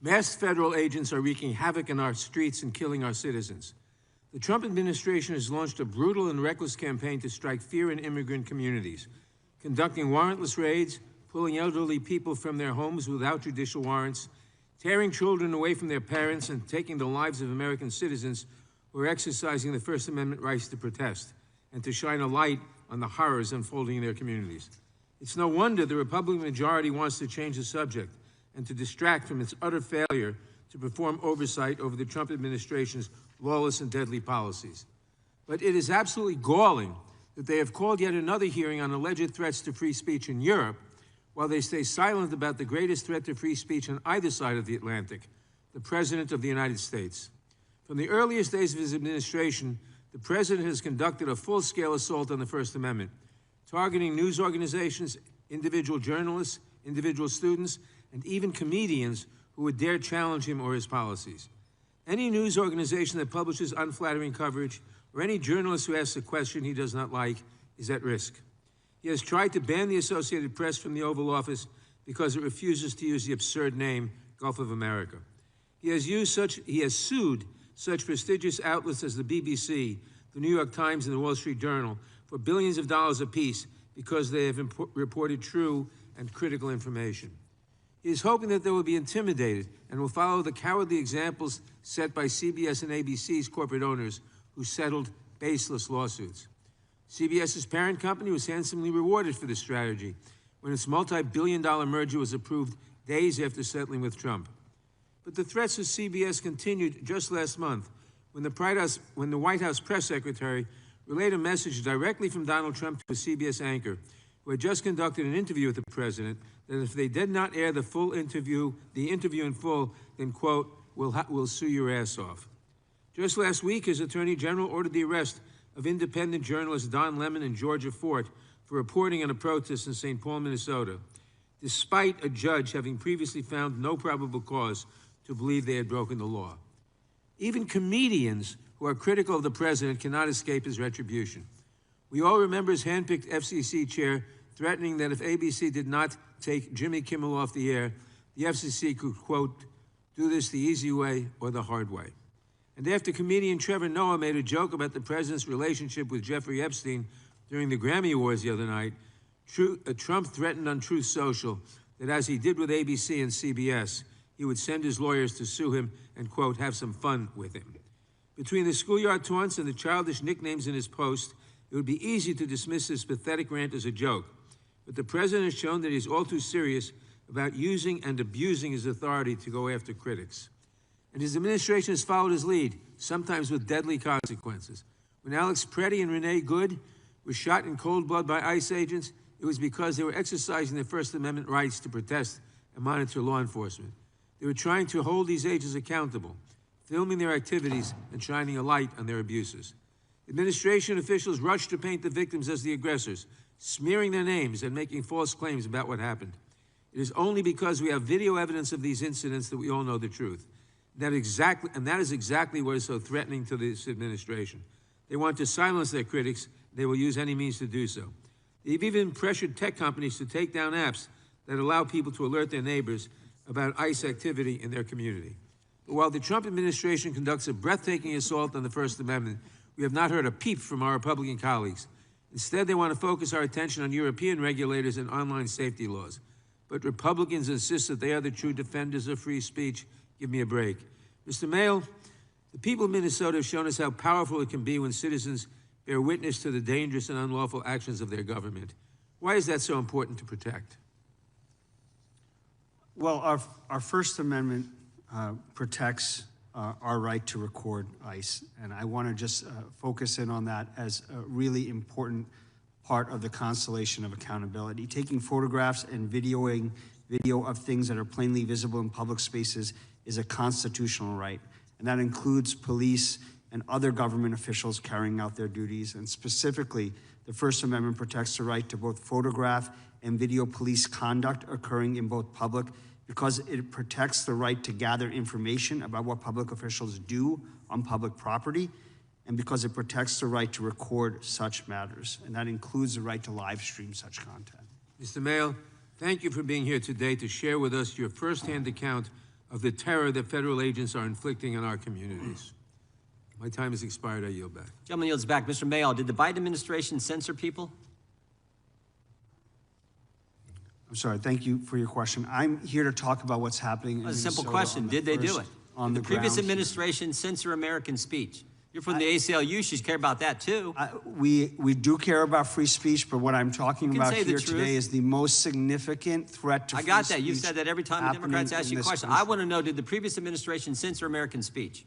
Masked federal agents are wreaking havoc in our streets and killing our citizens. The Trump administration has launched a brutal and reckless campaign to strike fear in immigrant communities, conducting warrantless raids, pulling elderly people from their homes without judicial warrants, tearing children away from their parents, and taking the lives of American citizens who are exercising the First Amendment rights to protest and to shine a light on the horrors unfolding in their communities. It's no wonder the Republican majority wants to change the subject and to distract from its utter failure to perform oversight over the Trump administration's lawless and deadly policies. But it is absolutely galling that they have called yet another hearing on alleged threats to free speech in Europe, while they stay silent about the greatest threat to free speech on either side of the Atlantic, the President of the United States. From the earliest days of his administration, the President has conducted a full-scale assault on the First Amendment, targeting news organizations, individual journalists, individual students, and even comedians who would dare challenge him or his policies. Any news organization that publishes unflattering coverage or any journalist who asks a question he does not like is at risk. He has tried to ban the Associated Press from the Oval Office because it refuses to use the absurd name Gulf of America. He has sued such prestigious outlets as the BBC, the New York Times, and the Wall Street Journal for billions of dollars apiece because they have reported true and critical information. He is hoping that they will be intimidated and will follow the cowardly examples set by CBS and ABC's corporate owners who settled baseless lawsuits. CBS's parent company was handsomely rewarded for this strategy when its multi-billion-dollar merger was approved days after settling with Trump. But the threats of CBS continued just last month when the White House press secretary relayed a message directly from Donald Trump to a CBS anchor who had just conducted an interview with the president, that if they did not air the interview in full, then, quote, we'll sue your ass off. Just last week, his attorney general ordered the arrest of independent journalists Don Lemon and Georgia Fort for reporting on a protest in St. Paul, Minnesota, despite a judge having previously found no probable cause to believe they had broken the law. Even comedians who are critical of the president cannot escape his retribution. We all remember his handpicked FCC chair threatening that if ABC did not take Jimmy Kimmel off the air, the FCC could, quote, do this the easy way or the hard way. And after comedian Trevor Noah made a joke about the president's relationship with Jeffrey Epstein during the Grammy Awards the other night, Trump threatened on Truth Social that as he did with ABC and CBS, he would send his lawyers to sue him and, quote, have some fun with him. Between the schoolyard taunts and the childish nicknames in his post, it would be easy to dismiss this pathetic rant as a joke. But the president has shown that he's all too serious about using and abusing his authority to go after critics. And his administration has followed his lead, sometimes with deadly consequences. When Alex Preddy and Renee Good were shot in cold blood by ICE agents, it was because they were exercising their First Amendment rights to protest and monitor law enforcement. They were trying to hold these agents accountable, filming their activities and shining a light on their abuses. Administration officials rushed to paint the victims as the aggressors, smearing their names and making false claims about what happened. It is only because we have video evidence of these incidents that we all know the truth. That is exactly what is so threatening to this administration. They want to silence their critics. They will use any means to do so. They've even pressured tech companies to take down apps that allow people to alert their neighbors about ICE activity in their community. But while the Trump administration conducts a breathtaking assault on the First Amendment, we have not heard a peep from our Republican colleagues. Instead, they want to focus our attention on European regulators and online safety laws. But Republicans insist that they are the true defenders of free speech. Give me a break. Mr. Mayo, the people of Minnesota have shown us how powerful it can be when citizens bear witness to the dangerous and unlawful actions of their government. Why is that so important to protect? Well, our First Amendment protects our right to record ICE, and I want to just focus in on that as a really important part of the constellation of accountability. Taking photographs and video of things that are plainly visible in public spaces is a constitutional right, and that includes police and other government officials carrying out their duties. And specifically, the First Amendment protects the right to both photograph and video police conduct occurring in both public, because it protects the right to gather information about what public officials do on public property, and because it protects the right to record such matters, and that includes the right to live stream such content. Mr. Mayo, thank you for being here today to share with us your firsthand account of the terror that federal agents are inflicting on our communities. My time has expired. I yield back. Gentleman yields back. Mr. Mayo, did the Biden administration censor people? I'm sorry, thank you for your question. I'm here to talk about what's happening in A simple Minnesota question. Did they do it? On Did the the previous ground. administration censor American speech? You're from the ACLU, you should care about that too. We do care about free speech, but what I'm talking about say the here truth. today is the most significant threat to I free got that. speech. You've said that every time the Democrats ask you a question. I want to know, did the previous administration censor American speech?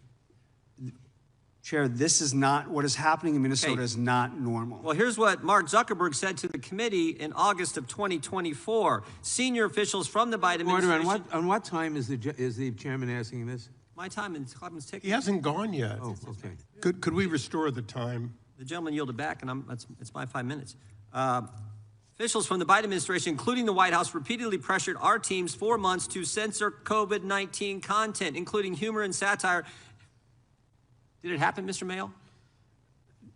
Chair, this is not, what is happening in Minnesota Okay. is not normal. Well, here's what Mark Zuckerberg said to the committee in August of 2024. Senior officials from the Biden administration. On what time is the chairman asking this? My time and Clemens ticking. He hasn't gone yet. Oh, okay. Could we restore the time? The gentleman yielded back, and it's my 5 minutes. Officials from the Biden administration, including the White House, repeatedly pressured our teams for months to censor COVID-19 content, including humor and satire. Did it happen, Mr. Mayo?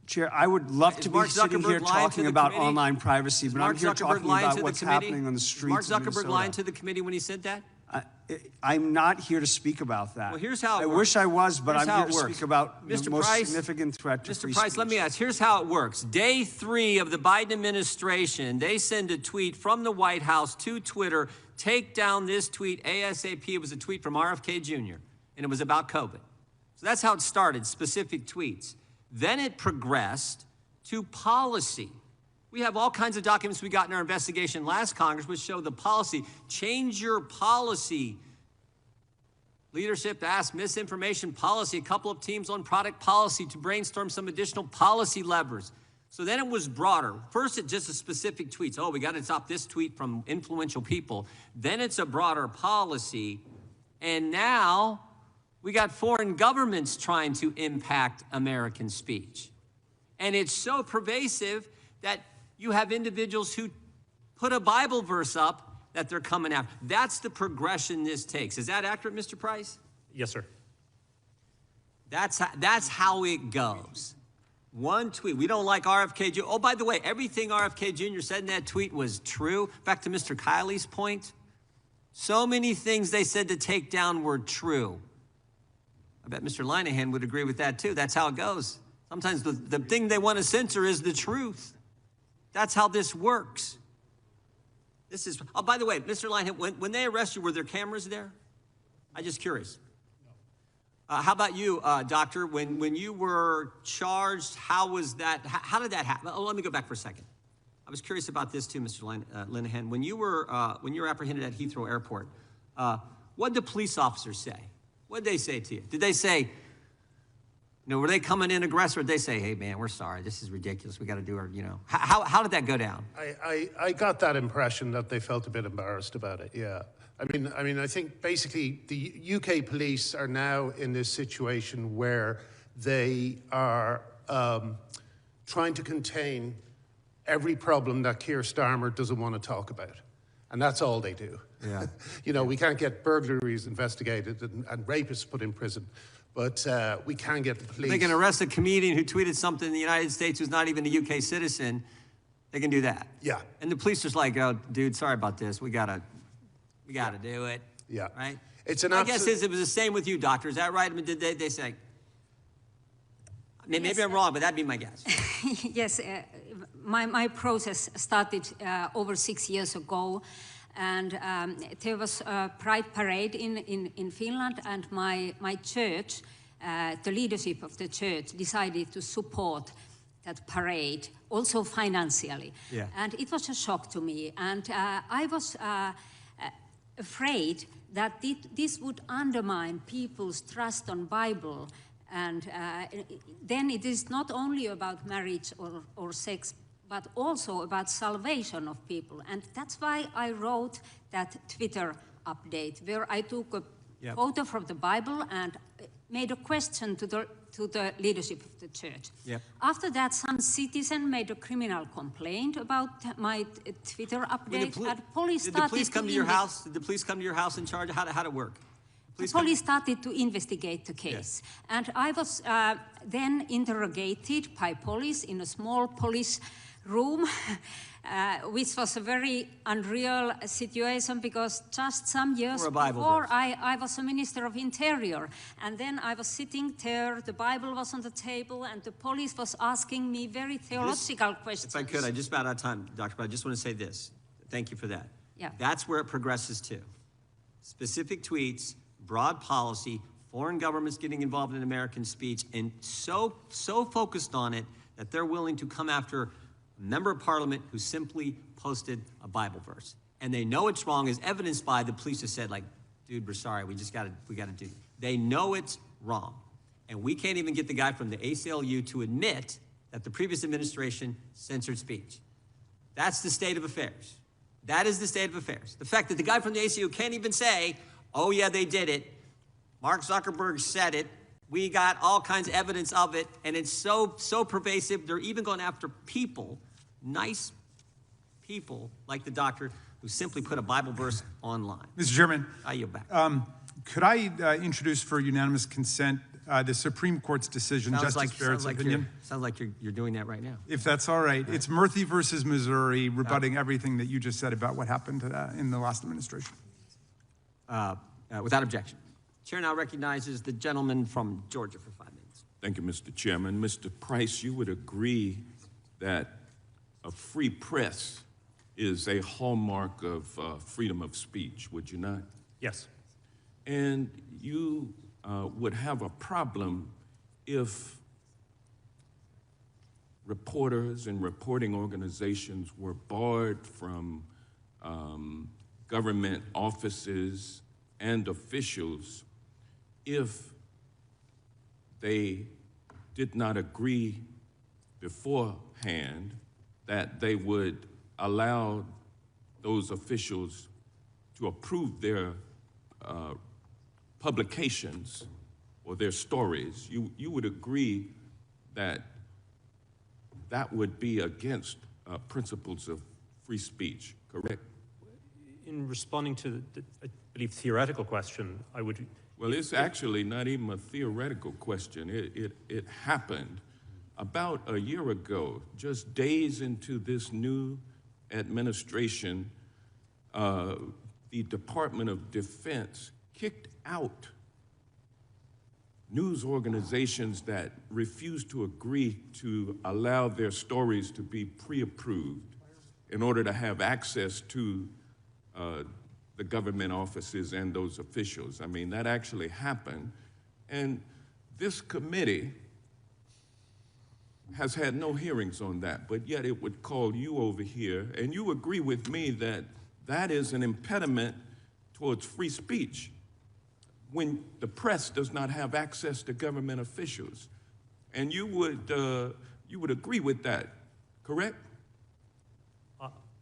Chair, I would love to be Mark sitting Zuckerberg here lying to talking the about committee? online privacy, but I'm here talking about what's happening on the Is streets Mark of Zuckerberg Minnesota. lying to the committee when he said that? I'm not here to speak about that. Well, here's how it I works. wish I was, but Here's I'm how here it to works. speak about the Mr. most Price, significant threat to Mr. free Price, speech. let me ask. Here's how it works. Day 3 of the Biden administration, they send a tweet from the White House to Twitter. Take down this tweet ASAP. It was a tweet from RFK Jr., and it was about COVID. So that's how it started, specific tweets. Then it progressed to policy. We have all kinds of documents we got in our investigation last Congress which show the policy. Change your policy. Leadership asked misinformation policy, a couple of teams on product policy to brainstorm some additional policy levers. So then it was broader. First, it's just a specific tweets. Oh, we got to stop this tweet from influential people. Then it's a broader policy. And now we got foreign governments trying to impact American speech. And it's so pervasive that you have individuals who put a Bible verse up that they're coming after. That's the progression this takes. Is that accurate, Mr. Price? Yes, sir. That's how it goes. One tweet. We don't like RFK Jr. Oh, by the way, everything RFK Jr. said in that tweet was true. Back to Mr. Kiley's point. So many things they said to take down were true. I bet Mr. Linehan would agree with that too. That's how it goes. Sometimes the thing they want to censor is the truth. That's how this works. This is, oh, by the way, Mr. Linehan, when they arrest you, were there cameras there? I'm just curious. How about you, doctor? When you were charged, how was that? How did that happen? Oh, let me go back for a second. I was curious about this too, Mr. Linehan. When you were apprehended at Heathrow Airport, what did the police officers say? What did they say to you? Did they say, were they coming in aggressive? Or did they say, hey, man, we're sorry. This is ridiculous. We got to do our, How did that go down? I got that impression that they felt a bit embarrassed about it, yeah. I mean, I think basically the UK police are now in this situation where they are trying to contain every problem that Keir Starmer doesn't want to talk about. And that's all they do. Yeah. We can't get burglaries investigated and rapists put in prison. But we can get the police. They can arrest a comedian who tweeted something in the United States who's not even a UK citizen. They can do that. Yeah. And the police just like, oh, dude, sorry about this. We gotta do it. Yeah. Right? It's an I guess it was the same with you, doctor. Is that right? I mean, did they say? Maybe I'm wrong, but that'd be my guess. Yes, my process started over 6 years ago. And there was a pride parade in Finland, and my church, the leadership of the church, decided to support that parade, also financially. Yeah. And it was a shock to me. And I was afraid that this would undermine people's trust on Bible. And then it is not only about marriage or sex, but also about salvation of people. And that's why I wrote that Twitter update, where I took a photo from the Bible and made a question to the leadership of the church. Yep. After that, some citizen made a criminal complaint about my Twitter update, and police Did started the police come to your house? Did the police come to your house in charge? How'd it work? The police started to investigate the case. Yes. And I was then interrogated by police in a small police room, which was a very unreal situation because just some years Or a Bible before verse. I was a minister of interior, and then I was sitting there, the Bible was on the table, and the police was asking me very theological questions. If I could, I just about out of time, Doctor, but I just want to say this. Thank you for that. Yeah. That's where it progresses to. Specific tweets, broad policy, foreign governments getting involved in American speech, and so focused on it that they're willing to come after a member of parliament who simply posted a Bible verse. And they know it's wrong, as evidenced by the police have said, like, dude, we're sorry, we got to do it. They know it's wrong. And we can't even get the guy from the ACLU to admit that the previous administration censored speech. That's the state of affairs. That is the state of affairs. The fact that the guy from the ACLU can't even say, oh yeah, they did it. Mark Zuckerberg said it. We got all kinds of evidence of it, and it's so pervasive. They're even going after people, nice people like the doctor who simply put a Bible verse online. Mr. Chairman, I yield back. could I introduce for unanimous consent the Supreme Court's decision, Justice Barrett's opinion? Sounds like you're doing that right now. If that's all right. It's Murthy versus Missouri, rebutting everything that you just said about what happened in the last administration. Without objection. Chair now recognizes the gentleman from Georgia for 5 minutes. Thank you, Mr. Chairman. Mr. Price, you would agree that a free press is a hallmark of freedom of speech, would you not? Yes. And you would have a problem if reporters and reporting organizations were barred from government offices and officials if they did not agree beforehand that they would allow those officials to approve their publications or their stories. You would agree that that would be against principles of free speech, correct? In responding to the I believe, theoretical question, I would... Well, it's actually not even a theoretical question. It happened about a year ago, just days into this new administration. The Department of Defense kicked out news organizations that refused to agree to allow their stories to be pre-approved in order to have access to the government offices and those officials. I mean, that actually happened. And this committee has had no hearings on that, but yet it would call you over here, and you agree with me that that is an impediment towards free speech when the press does not have access to government officials. And you would agree with that, correct?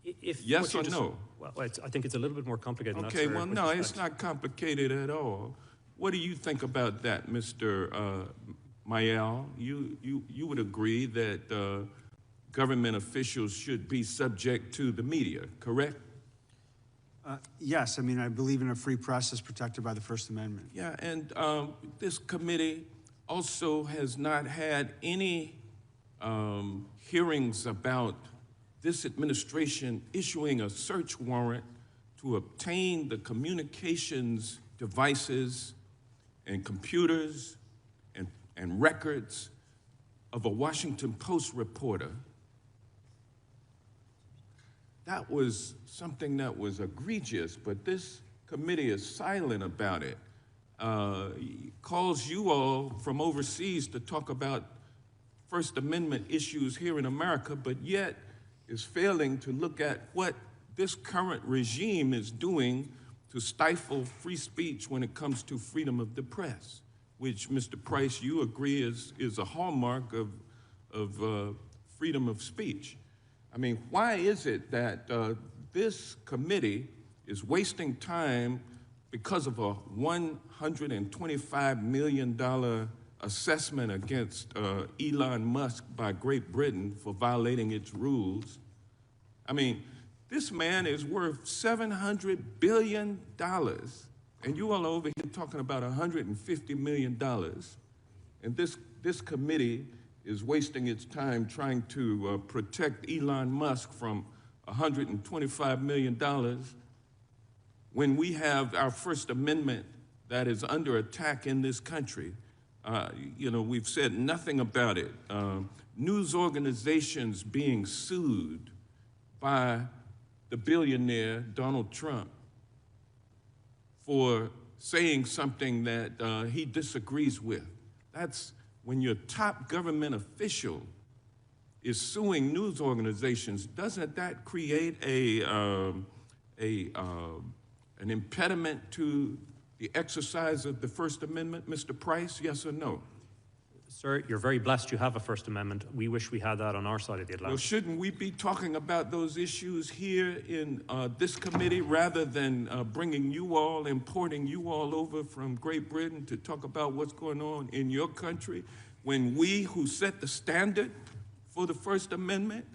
Yes or no? Well, I think it's a little bit more complicated than that. Okay, well, no, it's not complicated at all. What do you think about that, Mr. Mayel? You would agree that government officials should be subject to the media, correct? Yes, I mean, I believe in a free press as protected by the First Amendment. Yeah, and this committee also has not had any hearings about this administration issuing a search warrant to obtain the communications devices and computers and records of a Washington Post reporter. That was something that was egregious, but this committee is silent about it. Calls you all from overseas to talk about First Amendment issues here in America, but yet is failing to look at what this current regime is doing to stifle free speech when it comes to freedom of the press, which, Mr. Price, you agree is a hallmark of freedom of speech. I mean, why is it that this committee is wasting time because of a $125 million assessment against Elon Musk by Great Britain for violating its rules? I mean, this man is worth $700 billion, and you all are over here talking about $150 million, and this committee is wasting its time trying to protect Elon Musk from $125 million when we have our First Amendment that is under attack in this country. We've said nothing about it. News organizations being sued by the billionaire Donald Trump for saying something that he disagrees with. That's when your top government official is suing news organizations. Doesn't that create an impediment to the exercise of the First Amendment, Mr. Price? Yes or no? Sir, you're very blessed you have a First Amendment. We wish we had that on our side of the Atlantic. Well, shouldn't we be talking about those issues here in this committee rather than bringing you all, importing you all over from Great Britain to talk about what's going on in your country, when we who set the standard for the First Amendment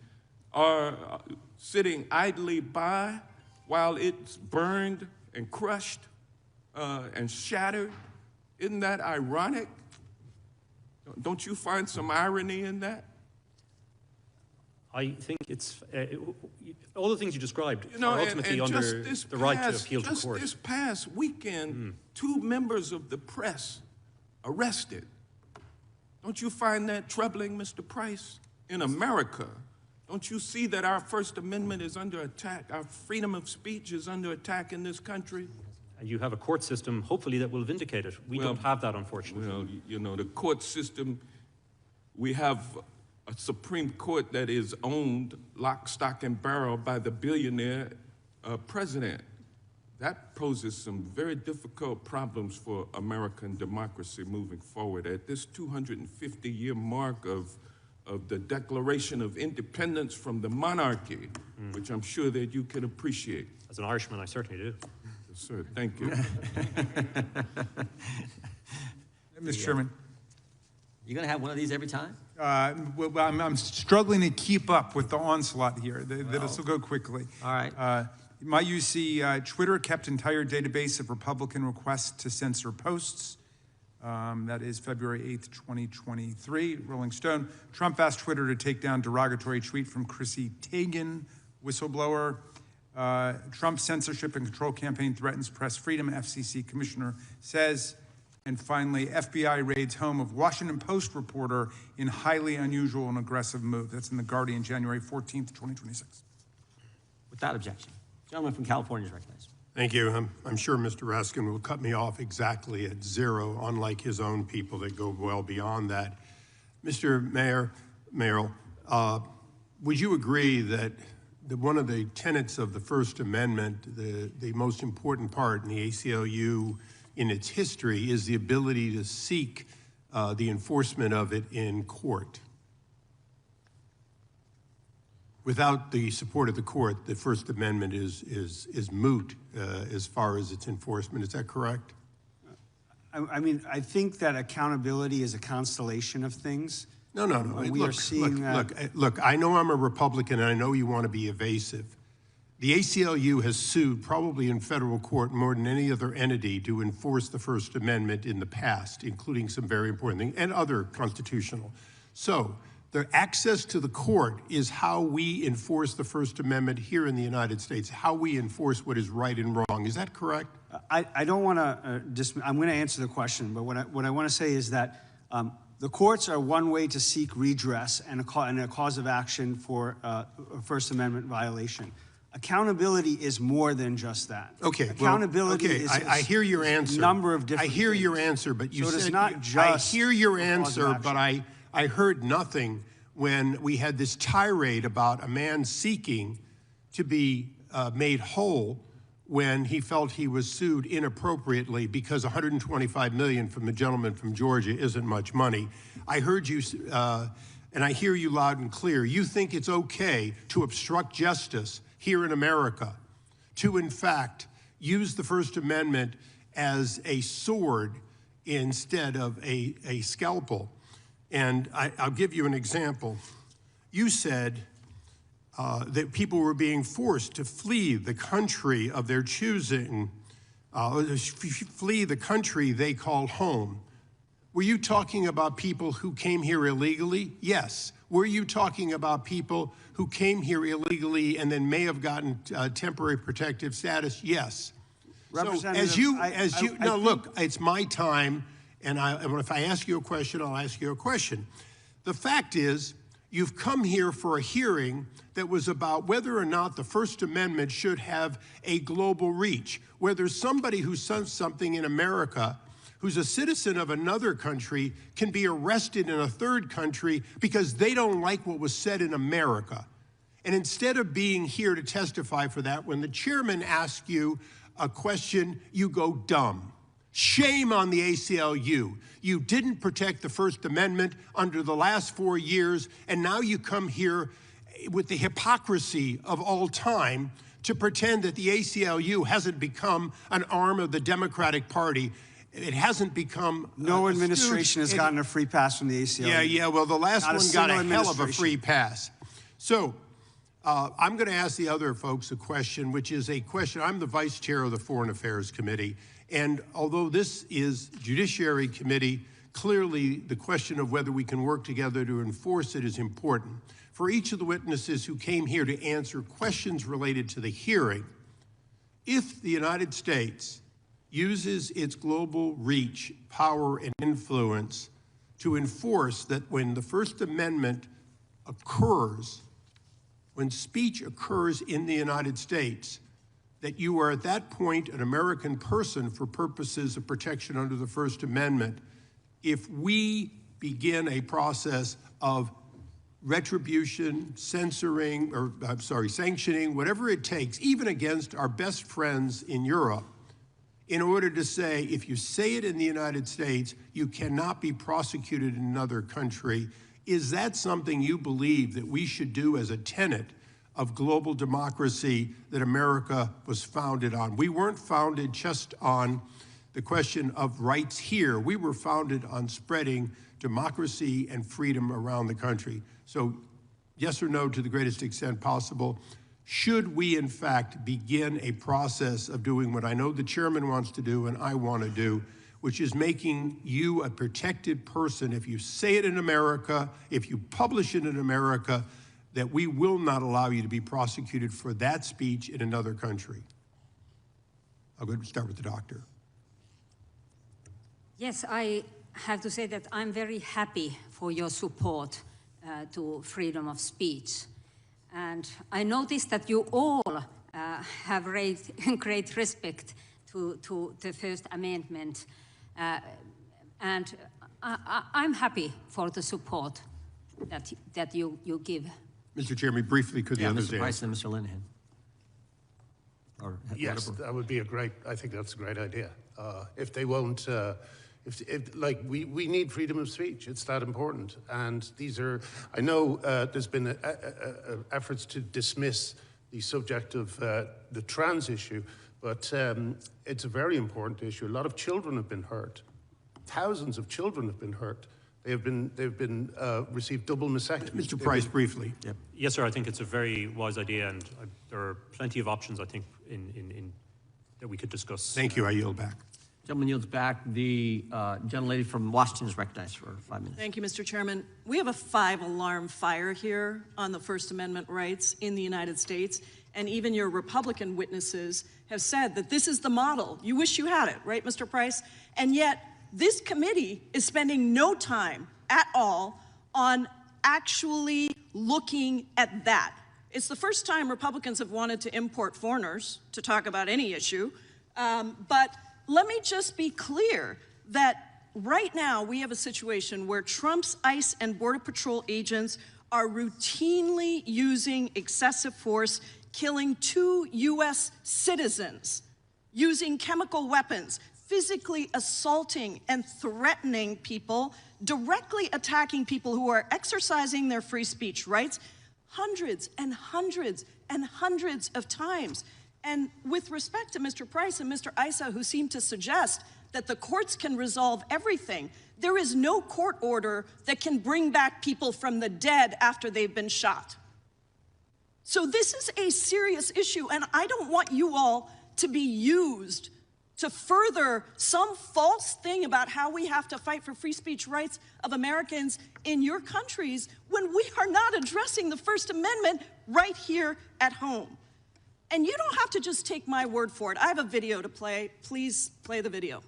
are sitting idly by while it's burned and crushed and shattered? Isn't that ironic? Don't you find some irony in that? I think it's all the things you described are ultimately under the right to appeal to court. Just this past weekend, 2 members of the press arrested. Don't you find that troubling, Mr. Price? In America, don't you see that our First Amendment is under attack? Our freedom of speech is under attack in this country? And you have a court system, hopefully, that will vindicate it. We don't have that, unfortunately. Well, the court system, we have a Supreme Court that is owned lock, stock, and barrel by the billionaire president. That poses some very difficult problems for American democracy moving forward. At this 250-year mark of the Declaration of Independence from the monarchy, which I'm sure that you can appreciate. As an Irishman, I certainly do. Sir, thank you. Mr. Chairman. You going to have one of these every time? Well, I'm struggling to keep up with the onslaught here. This will go quickly. All right. Might you see Twitter kept entire database of Republican requests to censor posts. That is February 8th, 2023. Rolling Stone. Trump asked Twitter to take down derogatory tweet from Chrissy Teigen, whistleblower. Trump's censorship and control campaign threatens press freedom, FCC commissioner says. And finally, FBI raids home of Washington Post reporter in highly unusual and aggressive move. That's in The Guardian, January 14th, 2026. Without objection. Gentleman from California is recognized. Thank you. I'm sure Mr. Raskin will cut me off exactly at 0, unlike his own people that go well beyond that. Mr. Merrill, would you agree that one of the tenets of the First Amendment, the most important part in the ACLU in its history, is the ability to seek the enforcement of it in court? Without the support of the court, the First Amendment is moot as far as its enforcement. Is that correct? I mean, I think that accountability is a constellation of things. No. We are seeing Look, I know I'm a Republican and I know you want to be evasive. The ACLU has sued, probably in federal court, more than any other entity to enforce the First Amendment in the past, including some very important things, and other constitutional. So, the access to the court is how we enforce the First Amendment here in the United States, how we enforce what is right and wrong. Is that correct? I don't want to I'm going to answer the question, but what I want to say is that the courts are one way to seek redress and a cause of action for a First Amendment violation. Accountability is more than just that. Okay. Accountability is I hear your answer. A number of different I hear things. your answer, but you so said it's not just I hear your a cause answer, of but action. I heard nothing when we had this tirade about a man seeking to be made whole when he felt he was sued inappropriately because $125 million from the gentleman from Georgia isn't much money. I heard you, and I hear you loud and clear. You think it's okay to obstruct justice here in America, to in fact use the First Amendment as a sword instead of a scalpel. And I'll give you an example. You said that people were being forced to flee the country of their choosing, flee the country they call home. Were you talking about people who came here illegally? Yes. Were you talking about people who came here illegally and then may have gotten temporary protective status? Yes. So look, it's my time, and if I ask you a question, I'll ask you a question. The fact is, you've come here for a hearing that was about whether or not the First Amendment should have a global reach, whether somebody who says something in America who's a citizen of another country can be arrested in a third country because they don't like what was said in America. And instead of being here to testify for that, when the chairman asks you a question, you go dumb. Shame on the ACLU. You didn't protect the First Amendment under the last 4 years, and now you come here with the hypocrisy of all time to pretend that the ACLU hasn't become an arm of the Democratic Party. It hasn't become... No administration has gotten a free pass from the ACLU. Yeah, well, the last one got a hell of a free pass. So, I'm going to ask the other folks a question, which is a question. I'm the vice chair of the Foreign Affairs Committee, and although this is Judiciary Committee, clearly the question of whether we can work together to enforce it is important. For each of the witnesses who came here to answer questions related to the hearing, if the United States uses its global reach, power, and influence to enforce that when the First Amendment occurs, when speech occurs in the United States, that you are at that point an American person for purposes of protection under the First Amendment. If we begin a process of retribution, censoring, or sanctioning, whatever it takes, even against our best friends in Europe, in order to say, if you say it in the United States, you cannot be prosecuted in another country, is that something you believe that we should do as a tenet of global democracy that America was founded on? We weren't founded just on the question of rights here. We were founded on spreading democracy and freedom around the country. So yes or no, to the greatest extent possible, should we in fact begin a process of doing what I know the chairman wants to do and I want to do, which is making you a protected person if you say it in America, if you publish it in America, that we will not allow you to be prosecuted for that speech in another country? I'll go ahead and start with the doctor. Yes, I have to say that I'm very happy for your support to freedom of speech. And I noticed that you all have raised great respect to the First Amendment. And I'm happy for the support that you give. Mr. Chairman, briefly, could the others Mr. Price and Mr. Linehan. Yes, that would be I think that's a great idea. If they won't, we need freedom of speech. It's that important. And these are, I know there's been efforts to dismiss the subject of the trans issue, but it's a very important issue. A lot of children have been hurt. Thousands of children have been hurt. They've been received double mastectomies. Mr. Price, briefly. Yep. Yes, sir. I think it's a very wise idea, and there are plenty of options, I think, that we could discuss. Thank you. I yield back. Gentleman yields back. The gentlelady from Washington is recognized for 5 minutes. Thank you, Mr. Chairman. We have a 5-alarm fire here on the First Amendment rights in the United States, and even your Republican witnesses have said that this is the model. You wish you had it, right, Mr. Price? And yet, this committee is spending no time at all on actually looking at that. It's the first time Republicans have wanted to import foreigners to talk about any issue, but let me just be clear that right now we have a situation where Trump's ICE and Border Patrol agents are routinely using excessive force, killing 2 U.S. citizens, using chemical weapons, physically assaulting and threatening people, directly attacking people who are exercising their free speech rights hundreds and hundreds and hundreds of times. And with respect to Mr. Price and Mr. Issa, who seem to suggest that the courts can resolve everything, there is no court order that can bring back people from the dead after they've been shot. So this is a serious issue, and I don't want you all to be used to further some false thing about how we have to fight for free speech rights of Americans in your countries when we are not addressing the First Amendment right here at home. And you don't have to just take my word for it. I have a video to play. Please play the video.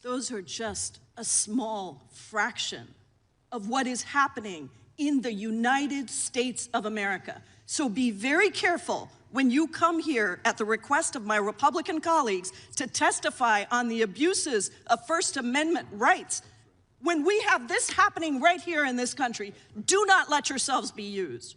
Those are just a small fraction of what is happening in the United States of America. So be very careful when you come here at the request of my Republican colleagues to testify on the abuses of First Amendment rights. When we have this happening right here in this country, do not let yourselves be used.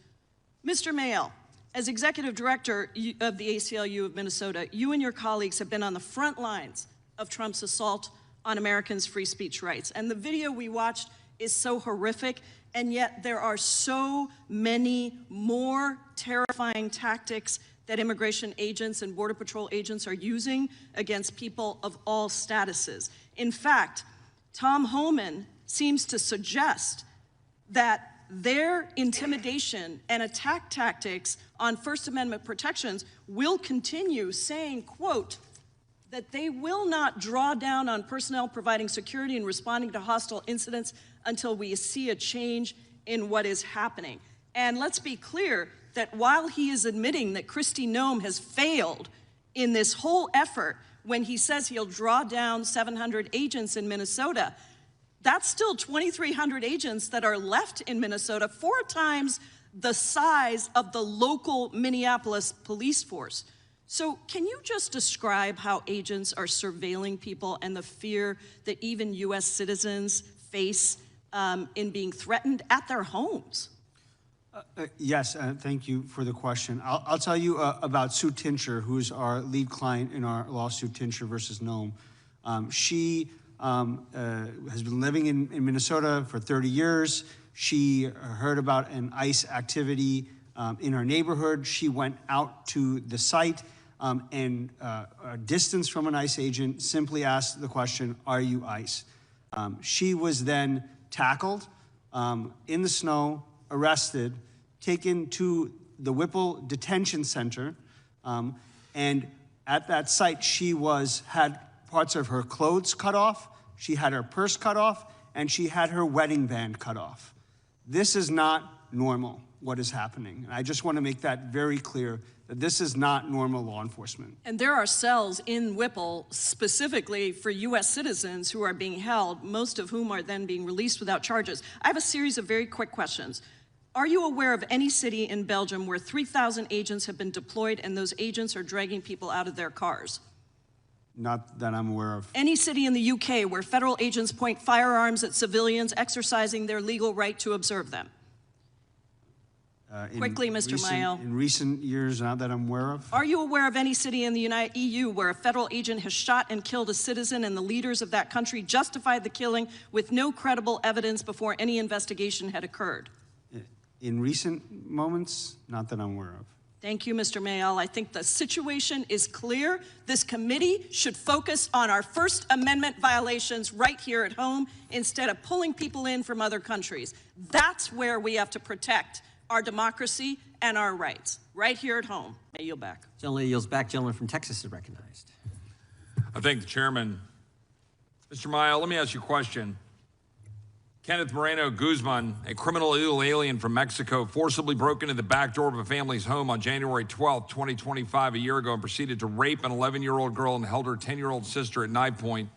Mr. Mayall, as executive director of the ACLU of Minnesota, you and your colleagues have been on the front lines of Trump's assault on Americans' free speech rights. And the video we watched is so horrific, and yet there are so many more terrifying tactics that immigration agents and Border Patrol agents are using against people of all statuses. In fact, Tom Homan seems to suggest that their intimidation and attack tactics on First Amendment protections will continue, saying, quote, that they will not draw down on personnel providing security and responding to hostile incidents until we see a change in what is happening. And let's be clear that while he is admitting that Kristi Noem has failed in this whole effort when he says he'll draw down 700 agents in Minnesota, that's still 2,300 agents that are left in Minnesota, 4 times the size of the local Minneapolis police force. So can you just describe how agents are surveilling people and the fear that even U.S. citizens face in being threatened at their homes? Yes, thank you for the question. I'll tell you about Sue Tincher, who's our lead client in our lawsuit, Tincher versus Noem. She has been living in Minnesota for 30 years. She heard about an ICE activity in her neighborhood. She went out to the site and a distance from an ICE agent, simply asked the question, "Are you ICE?" She was then tackled in the snow, arrested, taken to the Whipple Detention Center, and at that site she had parts of her clothes cut off, she had her purse cut off, and she had her wedding band cut off. This is not normal, what is happening. And I just want to make that very clear, that this is not normal law enforcement. And there are cells in Whipple specifically for U.S. citizens who are being held, most of whom are then being released without charges. I have a series of very quick questions. Are you aware of any city in Belgium where 3,000 agents have been deployed and those agents are dragging people out of their cars? Not that I'm aware of. Any city in the UK where federal agents point firearms at civilians exercising their legal right to observe them? Quickly, Mr. Mayall. In recent years, not that I'm aware of. Are you aware of any city in the EU where a federal agent has shot and killed a citizen and the leaders of that country justified the killing with no credible evidence before any investigation had occurred? In recent moments, not that I'm aware of. Thank you, Mr. Mayall. I think the situation is clear. This committee should focus on our First Amendment violations right here at home instead of pulling people in from other countries. That's where we have to protect our democracy and our rights, right here at home. I yield back. Gentleman yields back. Gentleman from Texas is recognized. I thank the chairman. Mr. Mayall, let me ask you a question. Kenneth Moreno Guzman, a criminal illegal alien from Mexico, forcibly broke into the back door of a family's home on January 12, 2025, a year ago, and proceeded to rape an 11-year-old girl and held her 10-year-old sister at knife point,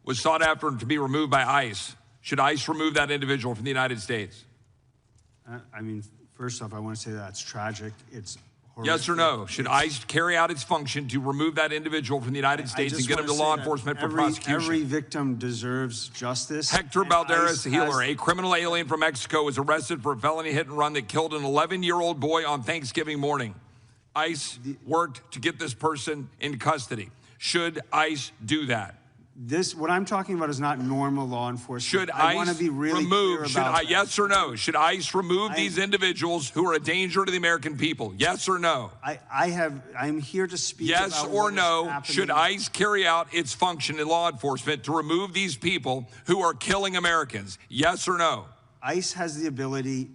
was sought after to be removed by ICE. Should ICE remove that individual from the United States? I mean, first off, I want to say that's tragic. It's Yes or no? Should ICE carry out its function to remove that individual from the United States and get him to law enforcement for prosecution? Every victim deserves justice. Hector Balderas Healer, a criminal alien from Mexico, was arrested for a felony hit and run that killed an 11-year-old boy on Thanksgiving morning. ICE worked to get this person in custody. Should ICE do that? What I'm talking about is not normal law enforcement. Should I ICE want to be really clear about that. yes or no? Should ICE remove these individuals who are a danger to the American people? Yes or no? I'm here to speak yes about or what no? is happening. Should ICE carry out its function in law enforcement to remove these people who are killing Americans? Yes or no? ICE has the ability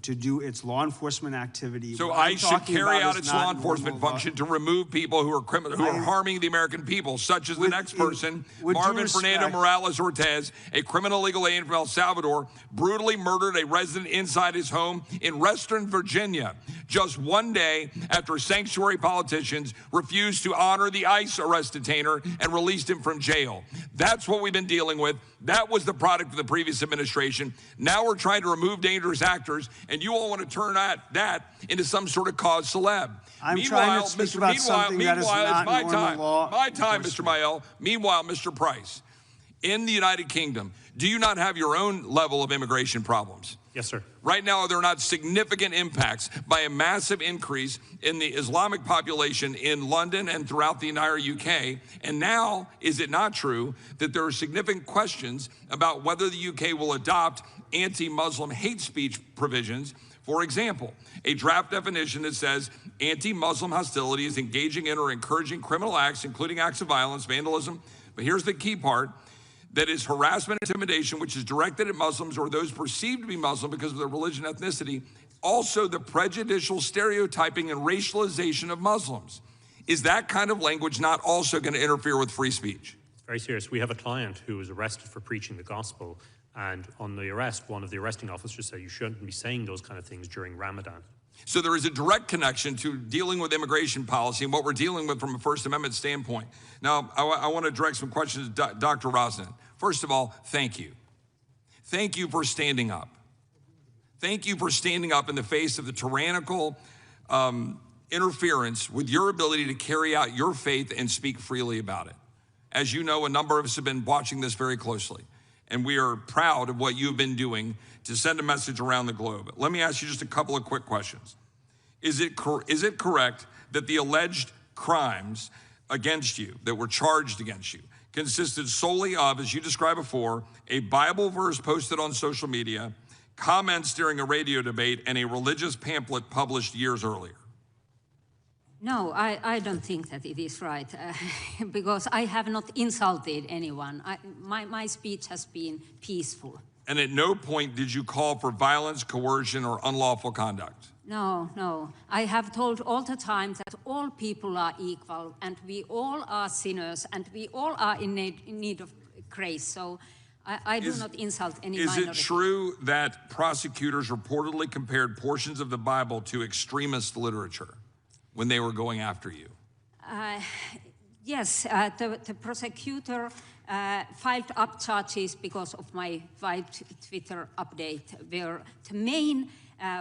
to do its law enforcement activity. So ICE should carry out its law enforcement function to remove people who are harming the American people, such as the next person, Marvin Fernando Morales Ortiz, a criminal illegal alien from El Salvador, brutally murdered a resident inside his home in Western Virginia, just one day after sanctuary politicians refused to honor the ICE arrest detainer and released him from jail. That's what we've been dealing with. That was the product of the previous administration. Now we're trying to remove dangerous actors, and you all want to turn that into some sort of cause celeb. I'm trying to speak about something that is not normal law. My time, Mr. Mael. Meanwhile, Mr. Price, in the United Kingdom, do you not have your own level of immigration problems? Yes, sir. Right now, are there not significant impacts by a massive increase in the Islamic population in London and throughout the entire UK? And now, is it not true that there are significant questions about whether the UK will adopt anti-Muslim hate speech provisions? For example, a draft definition that says anti-Muslim hostility is engaging in or encouraging criminal acts, including acts of violence, vandalism. But here's the key part. That is harassment and intimidation, which is directed at Muslims or those perceived to be Muslim because of their religion and ethnicity. Also, the prejudicial stereotyping and racialization of Muslims. Is that kind of language not also going to interfere with free speech? It's very serious. We have a client who was arrested for preaching the gospel, and on the arrest, one of the arresting officers said you shouldn't be saying those kind of things during Ramadan. So there is a direct connection to dealing with immigration policy and what we're dealing with from a First Amendment standpoint. Now, I want to direct some questions to Dr. Rosner. First of all, thank you. Thank you for standing up. Thank you for standing up in the face of the tyrannical interference with your ability to carry out your faith and speak freely about it. As you know, a number of us have been watching this very closely, and we are proud of what you've been doing to send a message around the globe. Let me ask you just a couple of quick questions. Is it correct that the alleged crimes against you, that were charged against you, consisted solely of, as you described before, a Bible verse posted on social media, comments during a radio debate, and a religious pamphlet published years earlier? No, I don't think that it is right, because I have not insulted anyone. My speech has been peaceful. And at no point did you call for violence, coercion, or unlawful conduct? No. I have told all the time that all people are equal, and we all are sinners, and we all are in need of grace. So I do not insult any minority. Is it true that prosecutors reportedly compared portions of the Bible to extremist literature when they were going after you? Yes, the prosecutor filed up charges because of my Twitter update, where the main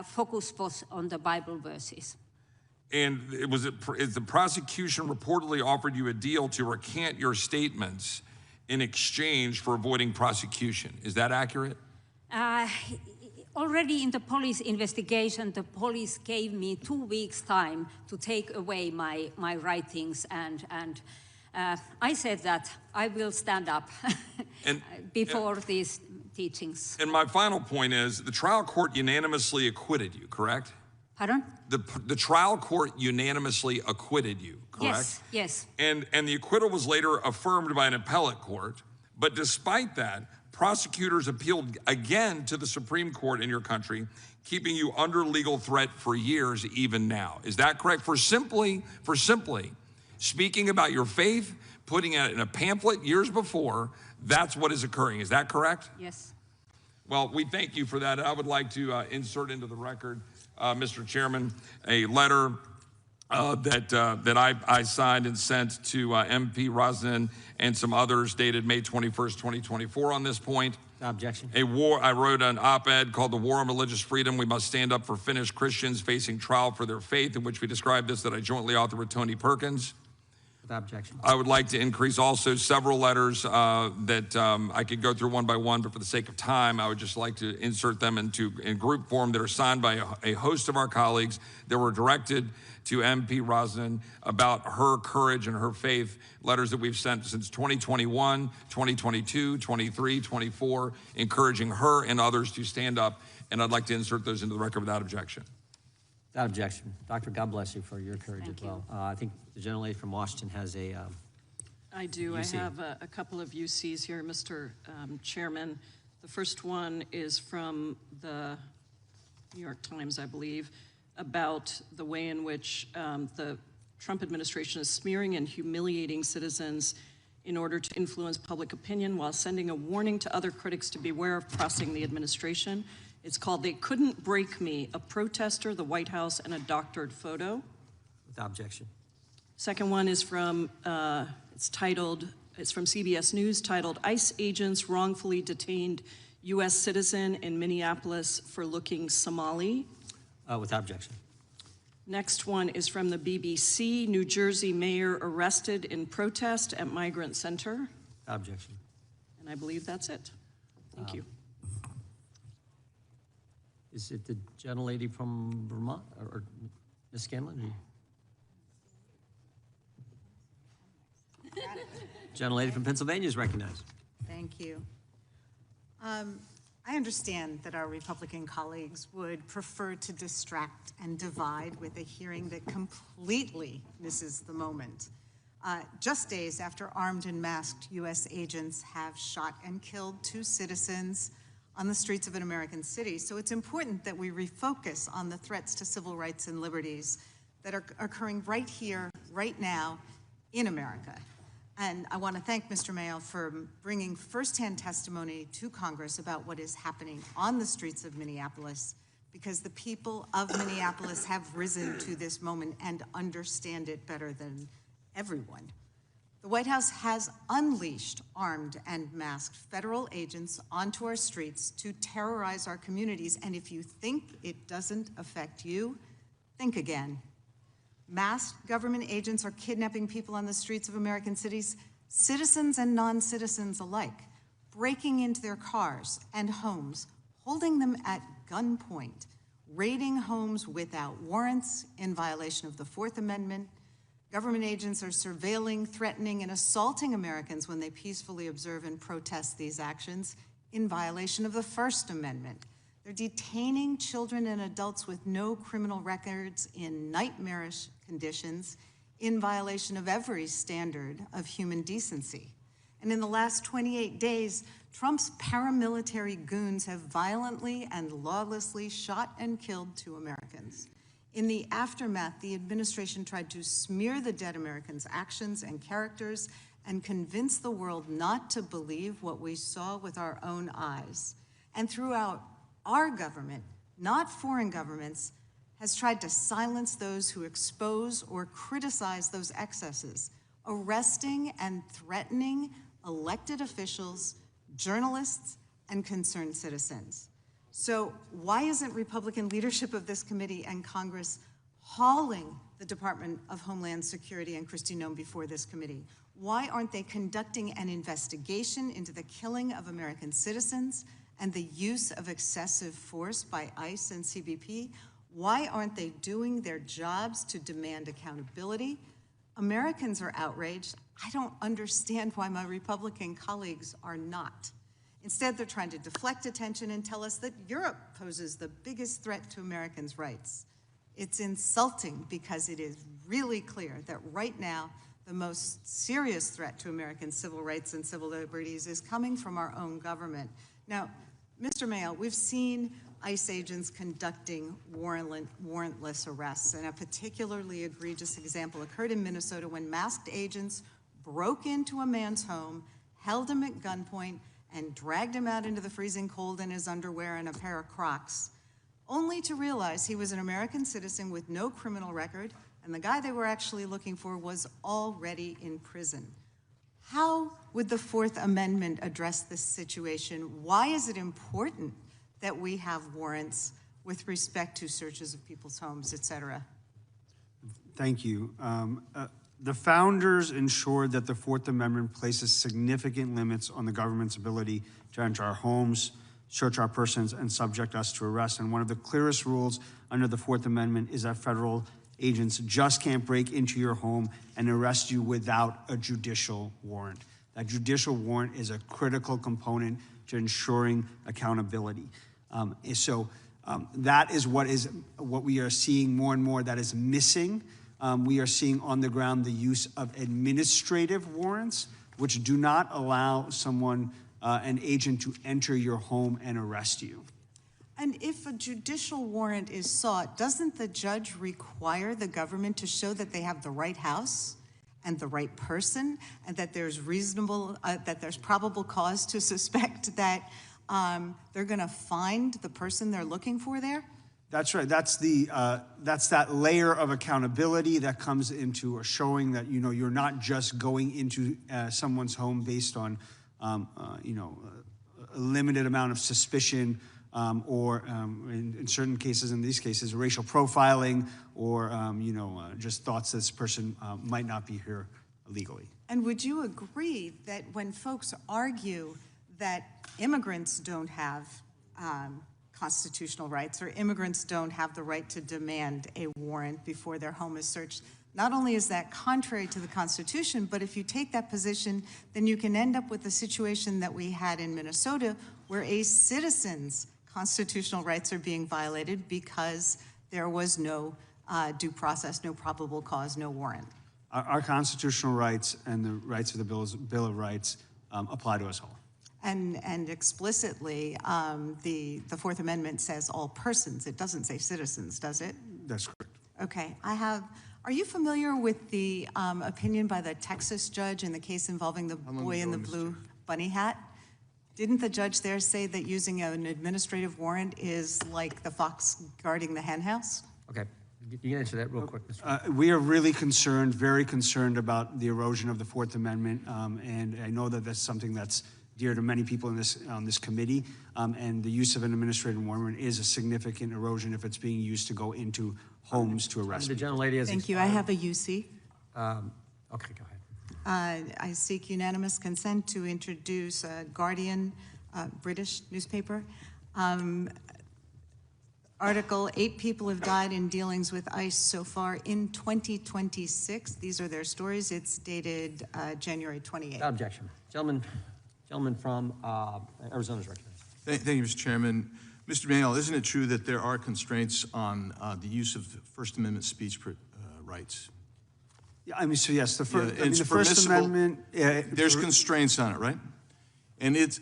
focus was on the Bible verses. And is the prosecution reportedly offered you a deal to recant your statements in exchange for avoiding prosecution? Is that accurate? Already in the police investigation, the police gave me 2 weeks' time to take away my writings, and I said that I will stand up before these teachings. And my final point is, the trial court unanimously acquitted you, correct? Pardon? The trial court unanimously acquitted you, correct? Yes. And the acquittal was later affirmed by an appellate court, but despite that, prosecutors appealed again to the Supreme Court in your country, keeping you under legal threat for years, even now. Is that correct? For simply speaking about your faith, putting it in a pamphlet years before, that's what is occurring. Is that correct? Yes. Well, we thank you for that. I would like to insert into the record, Mr. Chairman, a letter that I signed and sent to MP Rosnan and some others dated May 21st, 2024 on this point. Objection. I wrote an op-ed called The War on Religious Freedom. We must stand up for Finnish Christians facing trial for their faith, in which we described this, that I jointly authored with Tony Perkins. Without objection. I would like to increase also several letters that I could go through one by one, but for the sake of time, I would just like to insert them in group form that are signed by a host of our colleagues that were directed to MP Rosnan about her courage and her faith, letters that we've sent since 2021, 2022, 23, 24, encouraging her and others to stand up, and I'd like to insert those into the record without objection. Without objection. Doctor, God bless you for your courage as well. I think the gentlelady from Washington has a I do. UC. I have a couple of UCs here, Mr. Chairman. The first one is from the New York Times, I believe, about the way in which the Trump administration is smearing and humiliating citizens in order to influence public opinion while sending a warning to other critics to beware of pressing the administration. It's called "They Couldn't Break Me," a protester, the White House, and a doctored photo. without objection. Second one is from, it's from CBS News, titled "ICE Agents Wrongfully Detained U.S. Citizen in Minneapolis for Looking Somali." Without objection. Next one is from the BBC, "New Jersey Mayor Arrested in Protest at Migrant Center." Without objection. And I believe that's it. Thank you. Is it the gentlelady from Vermont, or Ms. Scanlon? Gentlelady from Pennsylvania is recognized. Thank you. I understand that our Republican colleagues would prefer to distract and divide with a hearing that completely misses the moment. Just days after armed and masked U.S. agents have shot and killed 2 citizens on the streets of an American city. So it's important that we refocus on the threats to civil rights and liberties that are occurring right here, right now, in America. And I want to thank Mr. Mayo for bringing firsthand testimony to Congress about what is happening on the streets of Minneapolis, because the people of Minneapolis have risen to this moment and understand it better than everyone. The White House has unleashed armed and masked federal agents onto our streets to terrorize our communities. And if you think it doesn't affect you, think again. Masked government agents are kidnapping people on the streets of American cities, citizens and non-citizens alike, breaking into their cars and homes, holding them at gunpoint, raiding homes without warrants in violation of the Fourth Amendment. Government agents are surveilling, threatening, and assaulting Americans when they peacefully observe and protest these actions in violation of the First Amendment. They're detaining children and adults with no criminal records in nightmarish conditions in violation of every standard of human decency. And in the last 28 days, Trump's paramilitary goons have violently and lawlessly shot and killed 2 Americans. In the aftermath, the administration tried to smear the dead Americans' actions and characters and convince the world not to believe what we saw with our own eyes. And throughout, our government, not foreign governments, has tried to silence those who expose or criticize those excesses, arresting and threatening elected officials, journalists, and concerned citizens. So why isn't Republican leadership of this committee and Congress hauling the Department of Homeland Security and Kristi Noem before this committee? Why aren't they conducting an investigation into the killing of American citizens and the use of excessive force by ICE and CBP? Why aren't they doing their jobs to demand accountability? Americans are outraged. I don't understand why my Republican colleagues are not. Instead, they're trying to deflect attention and tell us that Europe poses the biggest threat to Americans' rights. It's insulting because it is really clear that right now, the most serious threat to American civil rights and civil liberties is coming from our own government. Now, Mr. Mayo, we've seen ICE agents conducting warrantless arrests, and a particularly egregious example occurred in Minnesota when masked agents broke into a man's home, held him at gunpoint, and dragged him out into the freezing cold in his underwear and a pair of Crocs, only to realize he was an American citizen with no criminal record, and and the guy they were actually looking for was already in prison. How would the Fourth Amendment address this situation? Why is it important that we have warrants with respect to searches of people's homes, et cetera? Thank you. The founders ensured that the Fourth Amendment places significant limits on the government's ability to enter our homes, search our persons, and subject us to arrest. And one of the clearest rules under the Fourth Amendment is that federal agents just can't break into your home and arrest you without a judicial warrant. That judicial warrant is a critical component to ensuring accountability. That is what we are seeing more and more that is missing. We are seeing on the ground the use of administrative warrants, which do not allow someone, an agent, to enter your home and arrest you. And if a judicial warrant is sought, doesn't the judge require the government to show that they have the right house and the right person, and that there's probable cause to suspect that they're going to find the person they're looking for there? That's right. That's that layer of accountability that comes into showing that you're not just going into someone's home based on a limited amount of suspicion or in certain cases, in these cases, racial profiling or just thoughts this person might not be here legally. And would you agree that when folks argue that immigrants don't have constitutional rights, or immigrants don't have the right to demand a warrant before their home is searched, not only is that contrary to the Constitution, but if you take that position, then you can end up with the situation that we had in Minnesota, where a citizen's constitutional rights are being violated because there was no due process, no probable cause, no warrant. Our constitutional rights and the rights of the Bill of Rights apply to us all. And explicitly, the Fourth Amendment says all persons. It doesn't say citizens, does it? That's correct. Okay. Are you familiar with the opinion by the Texas judge in the case involving the boy in the blue bunny hat? Didn't the judge there say that using an administrative warrant is like the fox guarding the hen house? Okay. You can answer that real quick, Mr. We are really concerned, very concerned about the erosion of the Fourth Amendment, and I know that that's something that's dear to many people on this committee, and the use of an administrative warrant is a significant erosion if it's being used to go into homes to arrest The people. gentlelady has Thank you. I have a UC. Okay, go ahead. I seek unanimous consent to introduce Guardian, British newspaper. Article, 8 people have died in dealings with ICE so far in 2026. These are their stories. It's dated January 28th. Without objection. Gentleman from Arizona is recognized. Thank you, Mr. Chairman. Mr. Manuel, isn't it true that there are constraints on the use of First Amendment speech rights? Yeah, I mean, so yes, the It's First Amendment. There's constraints on it, right? And it's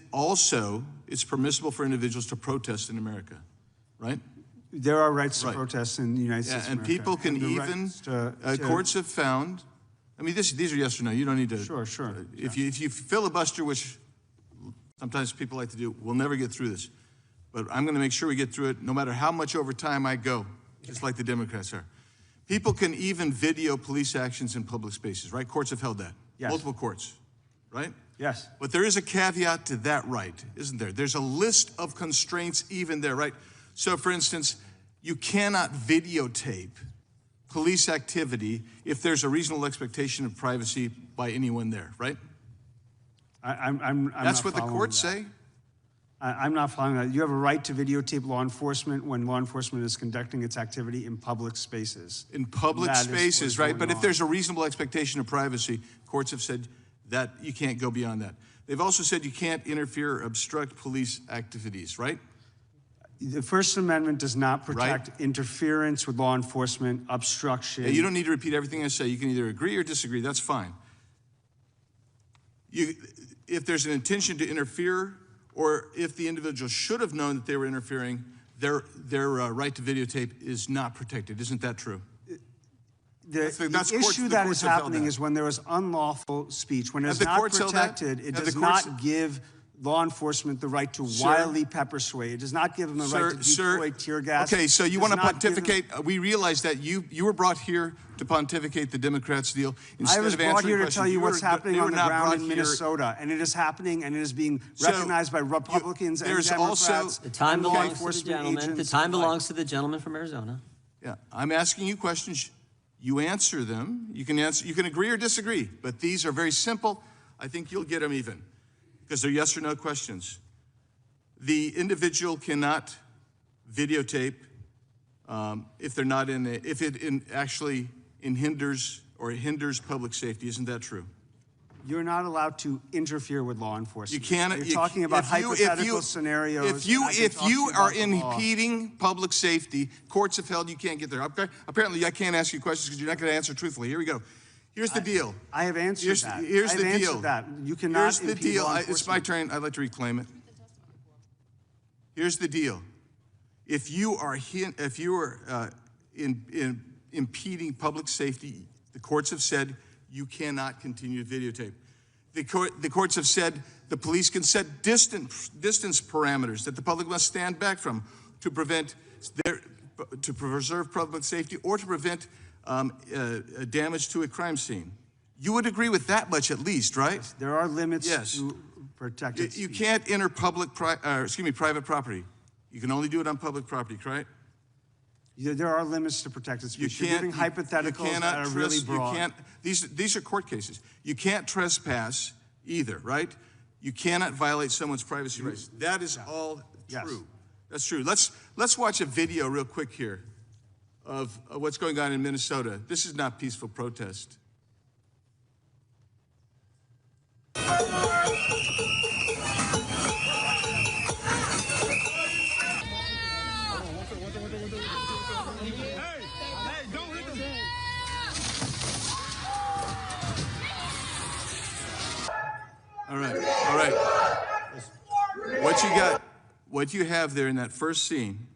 permissible for individuals to protest in America, right? There are rights to protest in the United States of and America. people can even, courts have found, I mean, these are yes or no, you don't need to. Sure. If you filibuster, which sometimes people like to do, we'll never get through this. But I'm going to make sure we get through it no matter how much over time I go, just like the Democrats are. People can even video police actions in public spaces, right? Courts have held that. Yes. Multiple courts, right? Yes. But there is a caveat to that right, isn't there? There's a list of constraints even there, right? So, for instance, you cannot videotape police activity if there's a reasonable expectation of privacy by anyone there, right? That's what the courts say? I'm not following that. You have a right to videotape law enforcement when law enforcement is conducting its activity in public spaces. In public spaces, right? But if there's a reasonable expectation of privacy, courts have said that you can't go beyond that. They've also said you can't interfere or obstruct police activities, right? The First Amendment does not protect interference with law enforcement, obstruction. Yeah, you don't need to repeat everything I say. You can either agree or disagree. That's fine. If there's an intention to interfere, or if the individual should have known that they were interfering, their right to videotape is not protected. Isn't that true? The issue that is happening is when there is unlawful speech, when it's not protected, it does not give law enforcement the right to wildly pepper spray. It does not give them the right to deploy tear gas. Okay, so you want to pontificate? We realize that you were brought here to pontificate the Democrats' deal. I was brought here to tell you what's happening on the ground in Minnesota, and it is happening, and it is being recognized by Republicans and Democrats. The time law belongs to the enforcement gentleman. The agents time alike. belongs to the gentleman from Arizona. Yeah, I'm asking you questions. You answer them. You can answer. You can agree or disagree, but these are very simple. I think you'll get them even, because they're yes or no questions. The individual cannot videotape if they're not in a, if it actually hinders public safety. Isn't that true? You're not allowed to interfere with law enforcement. You can't. You're talking about hypothetical scenarios. If you are impeding public safety, courts have held you can't get there. Okay? Apparently, I can't ask you questions because you're not going to answer truthfully. Here we go. Here's the deal. I have answered that. Here's the deal. You cannot Here's the deal. It's my turn. I'd like to reclaim it. Here's the deal. If you are impeding public safety, the courts have said you cannot continue to videotape. The courts have said the police can set distance parameters that the public must stand back from to preserve public safety or to prevent damage to a crime scene. You would agree with that much at least, right? Yes, there are limits to protected speech. You can't enter private property. You can only do it on public property, right? There are limits to protected speech. You're giving hypotheticals that are really broad. These are court cases. You can't trespass either, right? You cannot violate someone's privacy rights. That is all true. Yes. That's true. Let's watch a video real quick here of what's going on in Minnesota. This is not peaceful protest. All right. What you have there in that first scene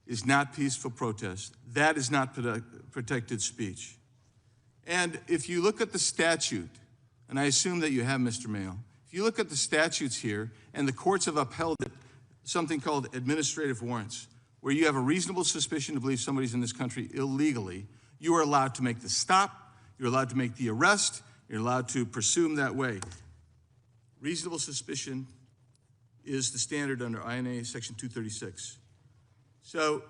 is not peaceful protest. That is not protected speech. And if you look at the statute, and I assume that you have, Mr. Mayo, if you look at the statutes here, and the courts have upheld it, something called administrative warrants, where you have a reasonable suspicion to believe somebody's in this country illegally, you are allowed to make the stop, you're allowed to make the arrest, you're allowed to pursue them that way. Reasonable suspicion is the standard under INA Section 236. So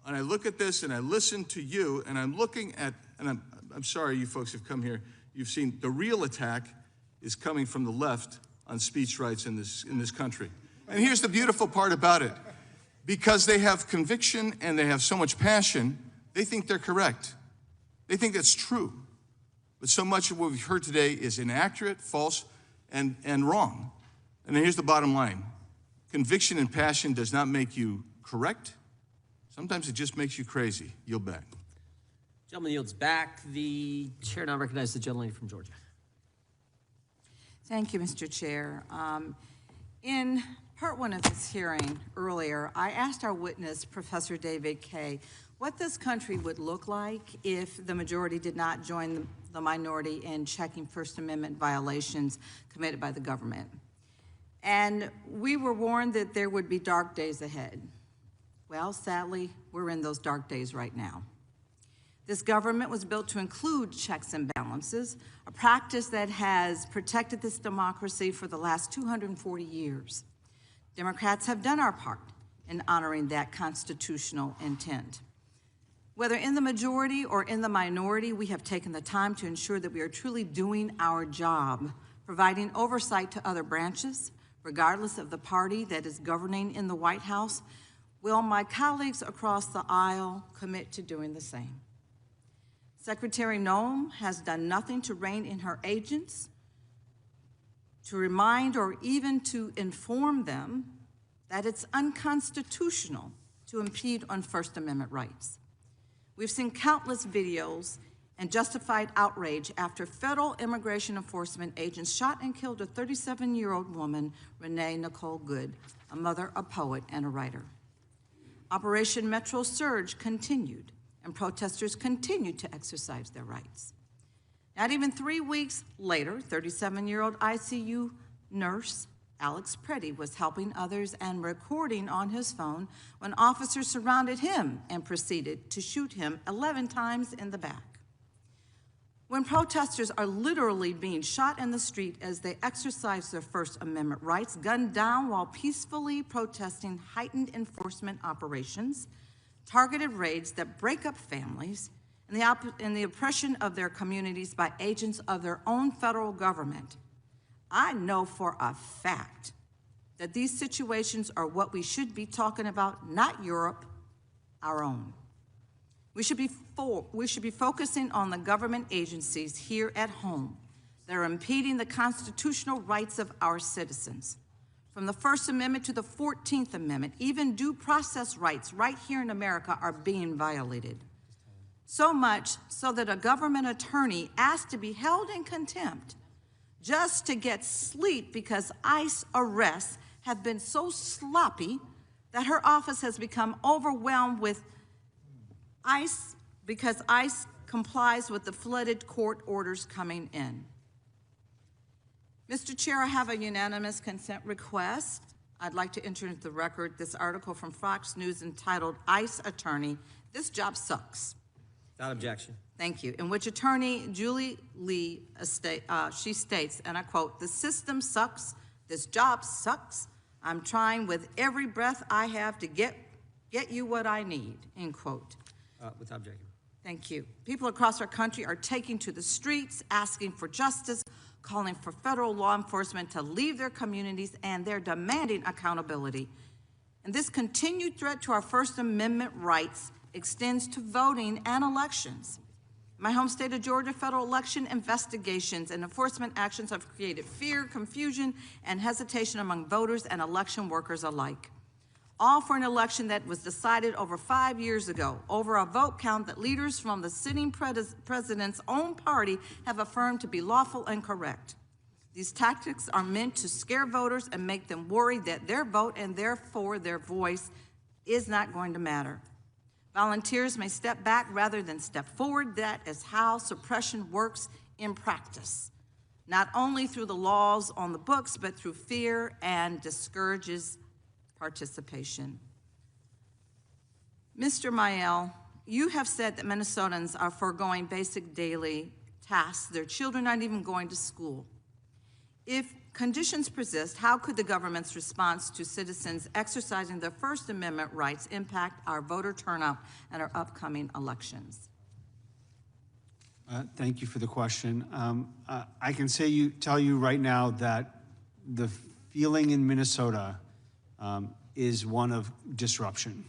when I look at this and I listen to you, and I'm looking at, and I'm sorry you folks have come here, you've seen the real attack is coming from the left on speech rights in this country. And here's the beautiful part about it. Because they have conviction and they have so much passion, they think they're correct. They think that's true. But so much of what we've heard today is inaccurate, false, and wrong. And then here's the bottom line. Conviction and passion does not make you correct. Sometimes it just makes you crazy. Yield back. Gentleman yields back. The chair now recognizes the gentleman from Georgia. Thank you, Mr. Chair. In part one of this hearing earlier, I asked our witness, Professor David Kaye, what this country would look like if the majority did not join the minority in checking First Amendment violations committed by the government. And we were warned that there would be dark days ahead. Well, sadly, we're in those dark days right now. This government was built to include checks and balances, a practice that has protected this democracy for the last 240 years. Democrats have done our part in honoring that constitutional intent. Whether in the majority or in the minority, we have taken the time to ensure that we are truly doing our job, providing oversight to other branches, regardless of the party that is governing in the White House. Will my colleagues across the aisle commit to doing the same? Secretary Noem has done nothing to rein in her agents, to remind or even to inform them that it's unconstitutional to impede on First Amendment rights. We've seen countless videos and justified outrage after federal immigration enforcement agents shot and killed a 37-year-old woman, Renee Nicole Good, a mother, a poet, and a writer. Operation Metro Surge continued, and protesters continued to exercise their rights. Not even 3 weeks later, 37-year-old ICU nurse Alex Preddy was helping others and recording on his phone when officers surrounded him and proceeded to shoot him 11 times in the back. When protesters are literally being shot in the street as they exercise their First Amendment rights, gunned down while peacefully protesting heightened enforcement operations, targeted raids that break up families, and the oppression of their communities by agents of their own federal government, I know for a fact that these situations are what we should be talking about, not Europe, our own. We should be focusing on the government agencies here at home that are impeding the constitutional rights of our citizens. From the First Amendment to the 14th Amendment, even due process rights right here in America are being violated. So much so that a government attorney asked to be held in contempt just to get sleep because ICE arrests have been so sloppy that her office has become overwhelmed with ICE because ICE complies with the flooded court orders coming in. Mr. Chair, I have a unanimous consent request. I'd like to enter into the record this article from Fox News entitled ICE Attorney, This Job Sucks. Without objection. Thank you. In which attorney Julie Lee, she states, and I quote, "The system sucks, this job sucks. I'm trying with every breath I have to get you what I need," end quote. Without objection. Thank you. People across our country are taking to the streets, asking for justice, calling for federal law enforcement to leave their communities, and they're demanding accountability. And this continued threat to our First Amendment rights extends to voting and elections. In my home state of Georgia, federal election investigations and enforcement actions have created fear, confusion, and hesitation among voters and election workers alike. All for an election that was decided over 5 years ago, over a vote count that leaders from the sitting president's own party have affirmed to be lawful and correct. These tactics are meant to scare voters and make them worry that their vote and therefore their voice is not going to matter. Volunteers may step back rather than step forward. That is how suppression works in practice, not only through the laws on the books, but through fear and discourages participation. Mr. Mayel, you have said that Minnesotans are foregoing basic daily tasks. Their children aren't even going to school. If conditions persist, how could the government's response to citizens exercising their First Amendment rights impact our voter turnout and our upcoming elections? Thank you for the question. I can tell you right now that the feeling in Minnesota is one of disruption.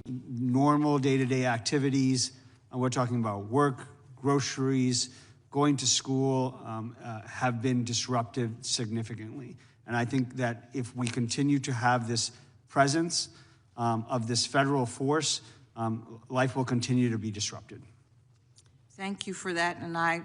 Normal day-to-day activities, we're talking about work, groceries, going to school, have been disrupted significantly. And I think that if we continue to have this presence of this federal force, life will continue to be disrupted. Thank you for that, and I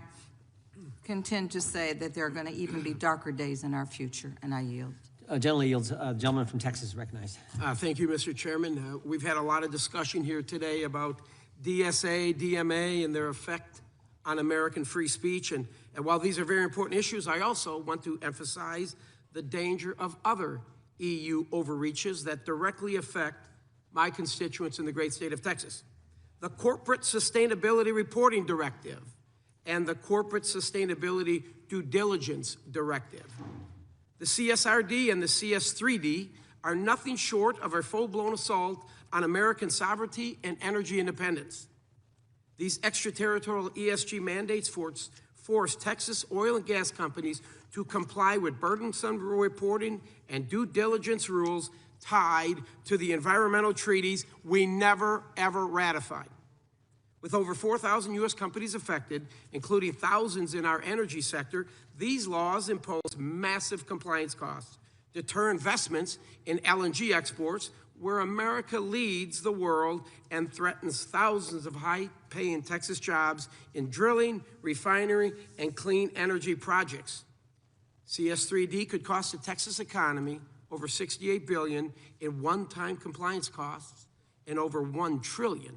contend to say that there are going to even be darker days in our future, and I yield. Gentleman yields. Gentleman from Texas is recognized. Thank you, Mr. Chairman. We've had a lot of discussion here today about DSA, DMA, and their effect on American free speech. And while these are very important issues, I also want to emphasize the danger of other EU overreaches that directly affect my constituents in the great state of Texas. The Corporate Sustainability Reporting Directive and the Corporate Sustainability Due Diligence Directive. The CSRD and the CS3D are nothing short of a full-blown assault on American sovereignty and energy independence. These extraterritorial ESG mandates force Texas oil and gas companies to comply with burdensome reporting and due diligence rules tied to the environmental treaties we never, ever ratified. With over 4,000 U.S. companies affected, including thousands in our energy sector, these laws impose massive compliance costs, deter investments in LNG exports, where America leads the world, and threatens thousands of high-paying Texas jobs in drilling, refinery, and clean energy projects. CS3D could cost the Texas economy over $68 billion in one-time compliance costs and over $1 trillion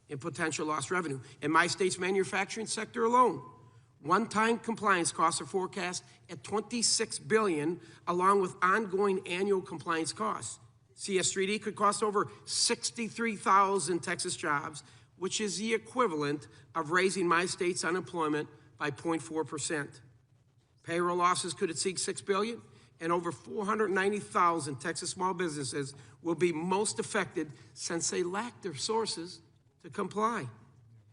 in potential lost revenue. In my state's manufacturing sector alone, One-time compliance costs are forecast at $26 billion, along with ongoing annual compliance costs. CS3D could cost over 63,000 Texas jobs, which is the equivalent of raising my state's unemployment by 0.4%. Payroll losses could exceed $6 billion, and over 490,000 Texas small businesses will be most affected since they lack the resources to comply.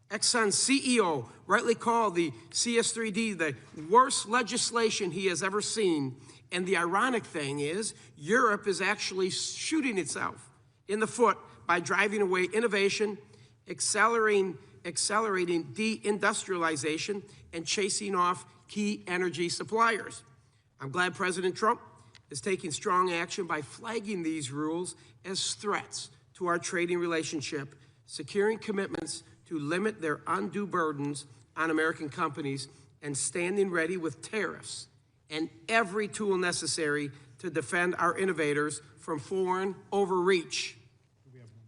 Exxon's CEO rightly called the CS3D the worst legislation he has ever seen. And the ironic thing is, Europe is actually shooting itself in the foot by driving away innovation, accelerating deindustrialization, and chasing off key energy suppliers. I'm glad President Trump is taking strong action by flagging these rules as threats to our trading relationship, securing commitments to limit their undue burdens on American companies, and standing ready with tariffs and every tool necessary to defend our innovators from foreign overreach.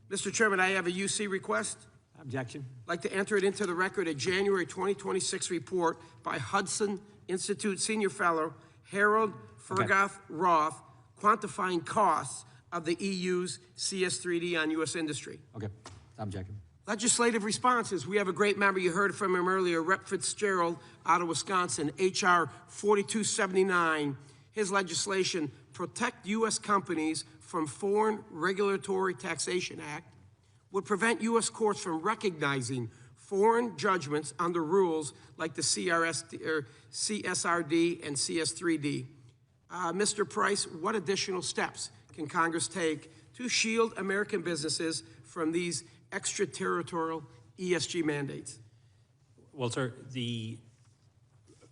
Mr. Chairman, I have a UC request. Objection. I'd like to enter it into the record a January 2026 report by Hudson Institute Senior Fellow Harold Fergoth Roth, quantifying costs of the EU's CS3D on U.S. industry. Okay, objection. Legislative responses. We have a great member. You heard from him earlier, Rep. Fitzgerald out of Wisconsin, H.R. 4279. His legislation, Protect U.S. Companies from Foreign Regulatory Taxation Act, would prevent U.S. courts from recognizing foreign judgments under rules like the CSRD and CS3D. Mr. Price, what additional steps can Congress take to shield American businesses from these extraterritorial ESG mandates? Well, sir, the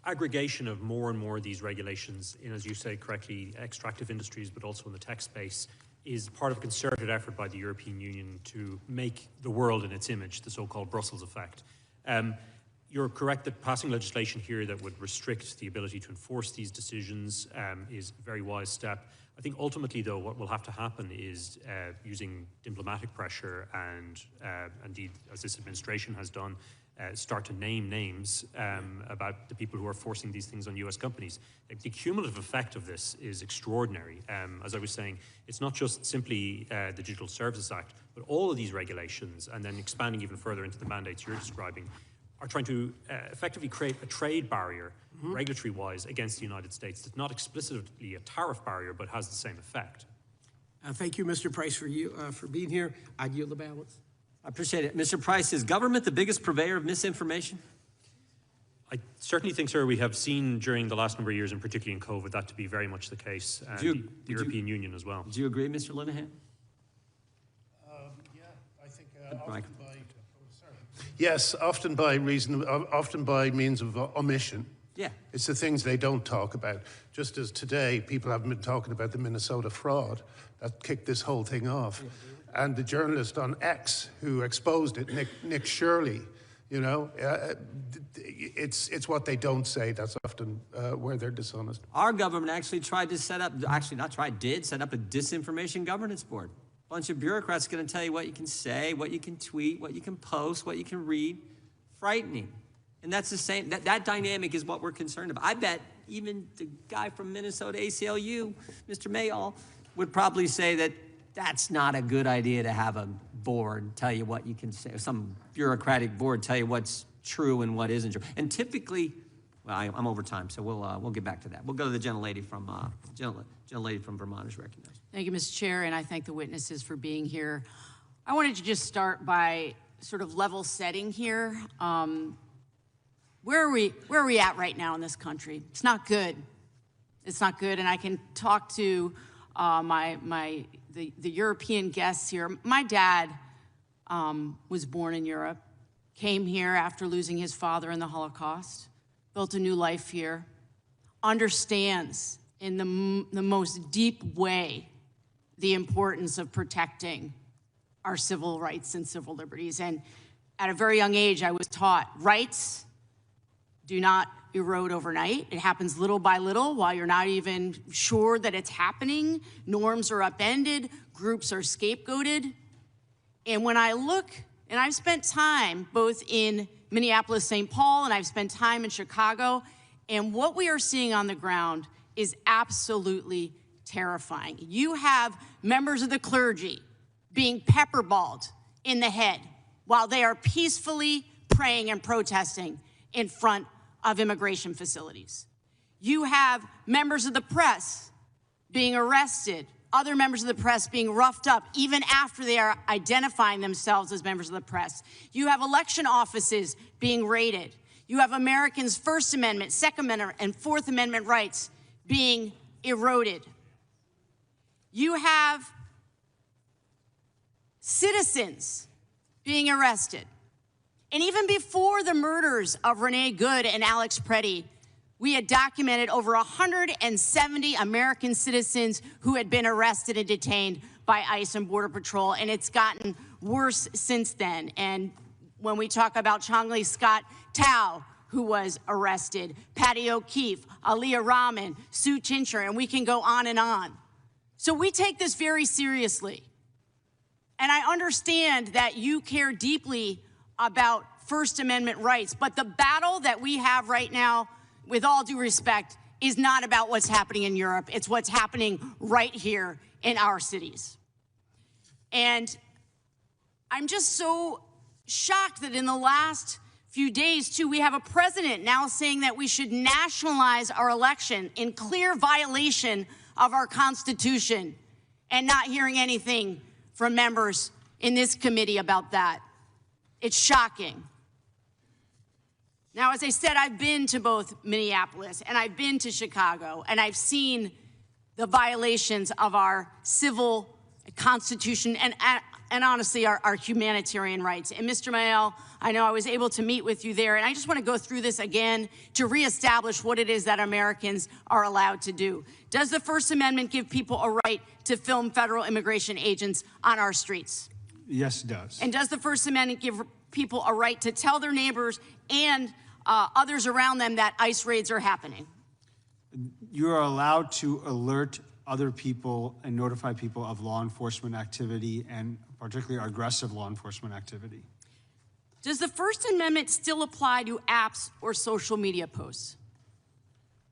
aggregation of more and more of these regulations in, as you say correctly, extractive industries, but also in the tech space, is part of a concerted effort by the European Union to make the world in its image, the so-called Brussels effect. You're correct that passing legislation here that would restrict the ability to enforce these decisions is a very wise step. I think ultimately, though, what will have to happen is using diplomatic pressure and indeed, as this administration has done, start to name names about the people who are forcing these things on U.S. companies. The cumulative effect of this is extraordinary. As I was saying, it's not just simply the Digital Services Act, but all of these regulations, and then expanding even further into the mandates you're describing, are trying to effectively create a trade barrier, regulatory-wise, against the United States. It's not explicitly a tariff barrier, but has the same effect. Thank you, Mr. Price, for being here. I yield the balance. I appreciate it. Mr. Price, is government the biggest purveyor of misinformation? I certainly think, sir, we have seen during the last number of years, and particularly in COVID, that to be very much the case, and the European Union as well. Do you agree, Mr. Linehan? Yeah, I think often by means of omission. Yeah. It's the things they don't talk about. Just as today, people haven't been talking about the Minnesota fraud that kicked this whole thing off. And the journalist on X who exposed it, Nick Shirley, you know, it's what they don't say that's often where they're dishonest. Our government actually tried to set up, did set up a disinformation governance board. A bunch of bureaucrats going to tell you what you can say, what you can tweet, what you can post, what you can read. Frightening. And that's the same, that dynamic is what we're concerned about. I bet even the guy from Minnesota ACLU, Mr. Mayall, would probably say that that's not a good idea to have a board tell you what you can say, or some bureaucratic board tell you what's true and what isn't true. And typically, well, I'm over time, so we'll get back to that. We'll go to the gentlelady from Vermont is recognized. Thank you, Mr. Chair, and I thank the witnesses for being here. I wanted to just start by sort of level setting here. Where are we at right now in this country? It's not good. It's not good, and I can talk to the European guests here. My dad was born in Europe, came here after losing his father in the Holocaust, built a new life here, understands in the most deep way the importance of protecting our civil rights and civil liberties. And at a very young age, I was taught rights do not erode overnight. It happens little by little while you're not even sure that it's happening. Norms are upended, groups are scapegoated. And when I look And I've spent time both in Minneapolis, St. Paul, and I've spent time in Chicago, and what we are seeing on the ground is absolutely terrifying. You have members of the clergy being pepperballed in the head while they are peacefully praying and protesting in front of immigration facilities. You have members of the press being arrested, other members of the press being roughed up, even after they are identifying themselves as members of the press. You have election offices being raided. You have Americans' First Amendment, Second Amendment, and Fourth Amendment rights being eroded. You have citizens being arrested. And even before the murders of Renee Good and Alex Preddy, we had documented over 170 American citizens who had been arrested and detained by ICE and Border Patrol, and it's gotten worse since then. And when we talk about Chongli Scott Tao, who was arrested, Patty O'Keefe, Aaliyah Rahman, Sue Tincher, and we can go on and on. So we take this very seriously. And I understand that you care deeply about First Amendment rights, but the battle that we have right now, with all due respect, is not about what's happening in Europe. It's what's happening right here in our cities. And I'm just so shocked that in the last few days, too, we have a president now saying that we should nationalize our election in clear violation of our Constitution, and not hearing anything from members in this committee about that. It's shocking. Now, as I said, I've been to both Minneapolis and I've been to Chicago, and I've seen the violations of our civil Constitution and honestly, our humanitarian rights. And Mr. Mayel, I know I was able to meet with you there, and I just want to go through this again to reestablish what it is that Americans are allowed to do. Does the First Amendment give people a right to film federal immigration agents on our streets? Yes, it does. And does the First Amendment give people a right to tell their neighbors and others around them that ICE raids are happening? You are allowed to alert other people and notify people of law enforcement activity, and particularly aggressive law enforcement activity. Does the First Amendment still apply to apps or social media posts?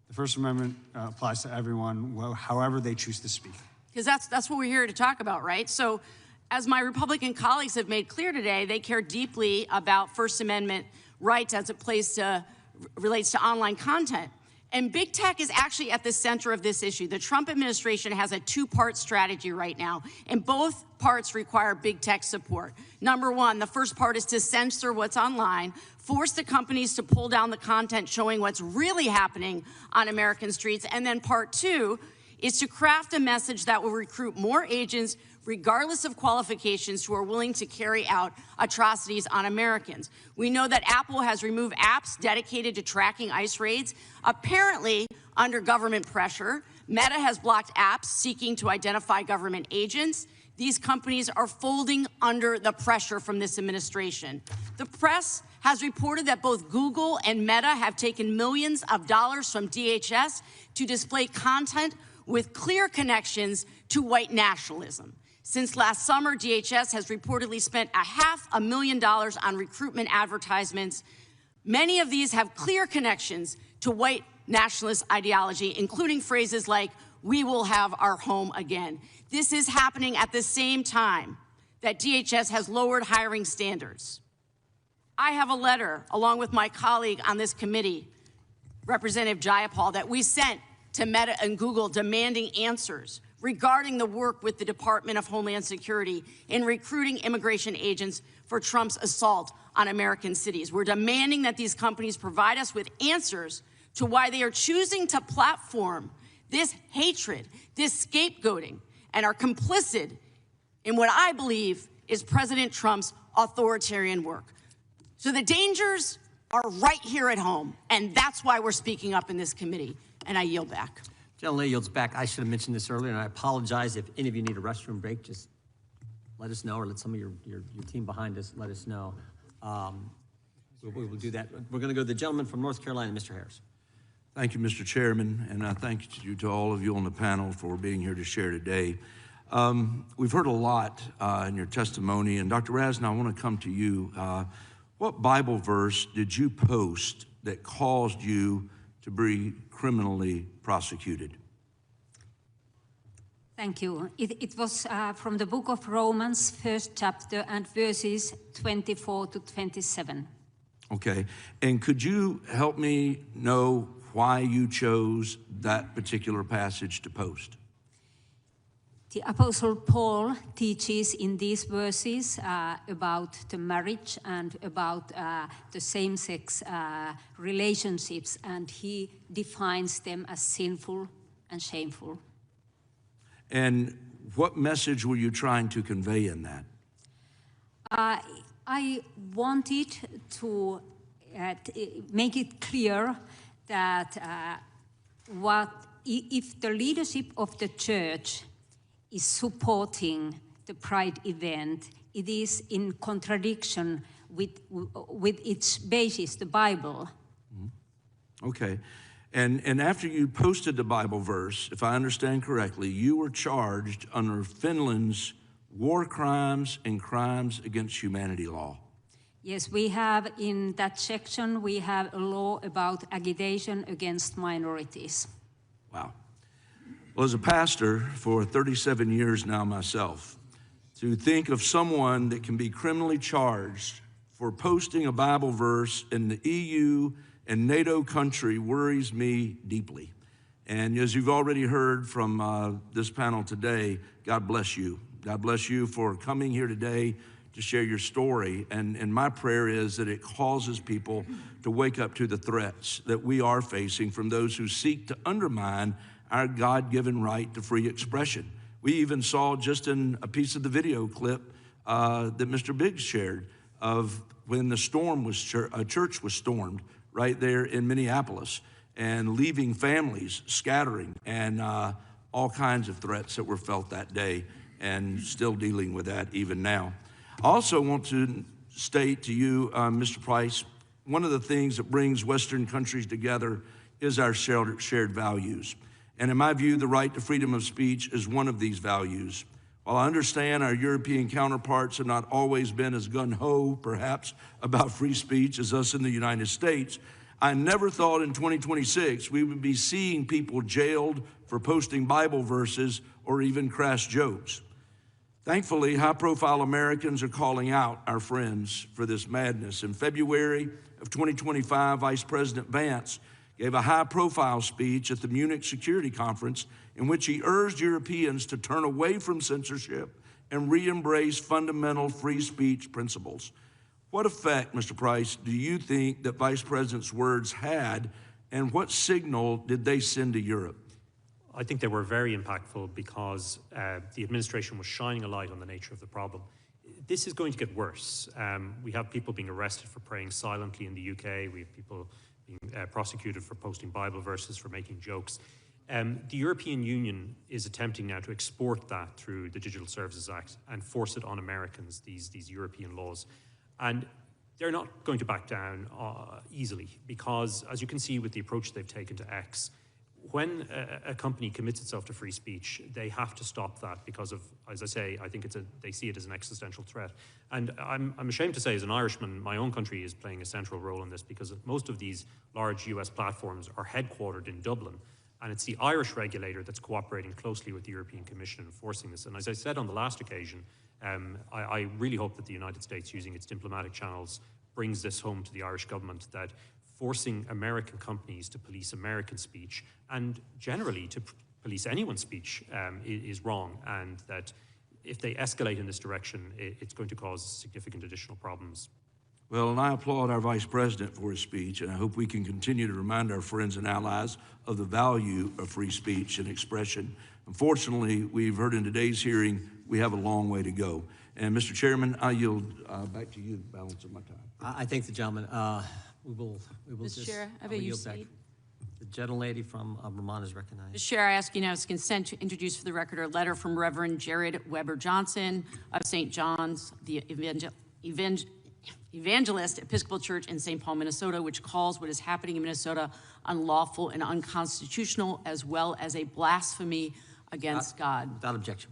The First Amendment applies to everyone, however they choose to speak. Because that's what we're here to talk about, right? So as my Republican colleagues have made clear today, they care deeply about First Amendment rights as it relates to online content. And big tech is actually at the center of this issue. The Trump administration has a two-part strategy right now, and both parts require big tech support. Number one, the first part is to censor what's online, force the companies to pull down the content showing what's really happening on American streets. And then part two is to craft a message that will recruit more agents, regardless of qualifications, who are willing to carry out atrocities on Americans. We know that Apple has removed apps dedicated to tracking ICE raids, apparently under government pressure. Meta has blocked apps seeking to identify government agents. These companies are folding under the pressure from this administration. The press has reported that both Google and Meta have taken millions of dollars from DHS to display content with clear connections to white nationalism. Since last summer, DHS has reportedly spent $500,000 on recruitment advertisements. Many of these have clear connections to white nationalist ideology, including phrases like, "We will have our home again." This is happening at the same time that DHS has lowered hiring standards. I have a letter, along with my colleague on this committee, Representative Jayapal, that we sent to Meta and Google demanding answers regarding the work with the Department of Homeland Security in recruiting immigration agents for Trump's assault on American cities. We're demanding that these companies provide us with answers to why they are choosing to platform this hatred, this scapegoating, and are complicit in what I believe is President Trump's authoritarian work. So the dangers are right here at home, and that's why we're speaking up in this committee, and I yield back. Gentleman yields back. I should have mentioned this earlier, and I apologize if any of you need a restroom break. Just let us know, or let some of your team behind us let us know. We will do that. We're going to go to the gentleman from North Carolina, Mr. Harris. Thank you, Mr. Chairman, and I thank you to all of you on the panel for being here to share today. We've heard a lot in your testimony, and Dr. Rasna, I want to come to you. What Bible verse did you post that caused you to be criminally prosecuted? Thank you. It was from the book of Romans, 1st chapter, and verses 24 to 27. Okay, and could you help me know why you chose that particular passage to post? The Apostle Paul teaches in these verses about the marriage and about the same-sex relationships, and he defines them as sinful and shameful. And what message were you trying to convey in that? I wanted to make it clear that if the leadership of the church is supporting the Pride event, it is in contradiction with its basis, the Bible. Okay. And after you posted the Bible verse, if I understand correctly, you were charged under Finland's war crimes and crimes against humanity law. Yes, we have in that section, we have a law about agitation against minorities. Wow. Well, as a pastor for 37 years now myself, to think of someone that can be criminally charged for posting a Bible verse in the EU and NATO country worries me deeply. And as you've already heard from this panel today, God bless you. God bless you for coming here today to share your story. And my prayer is that it causes people to wake up to the threats that we are facing from those who seek to undermine our God-given right to free expression. We even saw just in a piece of the video clip that Mr. Biggs shared of when the storm was, a church was stormed right there in Minneapolis, and leaving families scattering, and all kinds of threats that were felt that day, and still dealing with that even now. I also want to state to you, Mr. Price, one of the things that brings Western countries together is our shared values. And in my view, the right to freedom of speech is one of these values. While I understand our European counterparts have not always been as gung-ho, perhaps, about free speech as us in the United States, I never thought in 2026 we would be seeing people jailed for posting Bible verses or even crass jokes. Thankfully, high-profile Americans are calling out our friends for this madness. In February of 2025, Vice President Vance gave a high-profile speech at the Munich Security Conference in which he urged Europeans to turn away from censorship and re-embrace fundamental free speech principles. What effect, Mr. Price, do you think that Vice President's words had, and what signal did they send to Europe? I think they were very impactful because the administration was shining a light on the nature of the problem. This is going to get worse. We have people being arrested for praying silently in the UK. We have people being prosecuted for posting Bible verses, for making jokes. The European Union is attempting now to export that through the Digital Services Act and force it on Americans, these European laws. And they're not going to back down easily because, as you can see with the approach they've taken to X, when a company commits itself to free speech, they have to stop that because of, as I say, I think they see it as an existential threat. And I'm ashamed to say, as an Irishman, my own country is playing a central role in this because most of these large US platforms are headquartered in Dublin. And it's the Irish regulator that's cooperating closely with the European Commission in enforcing this. And as I said on the last occasion, I really hope that the United States, using its diplomatic channels, brings this home to the Irish government, that forcing American companies to police American speech and generally to police anyone's speech is wrong, and that if they escalate in this direction, it's going to cause significant additional problems. Well, and I applaud our Vice President for his speech, and I hope we can continue to remind our friends and allies of the value of free speech and expression. Unfortunately, we've heard in today's hearing, we have a long way to go. And Mr. Chairman, I yield back to you the balance of my time. I thank the gentleman. We will Mr. just... Chair, I have a yield back. The gentlelady from Vermont is recognized. Mr. Chair, I ask unanimous consent to introduce for the record a letter from Reverend Jared Weber Johnson of St. John's, the Evangelist Episcopal Church in St. Paul, Minnesota, which calls what is happening in Minnesota unlawful and unconstitutional, as well as a blasphemy against God. Without objection.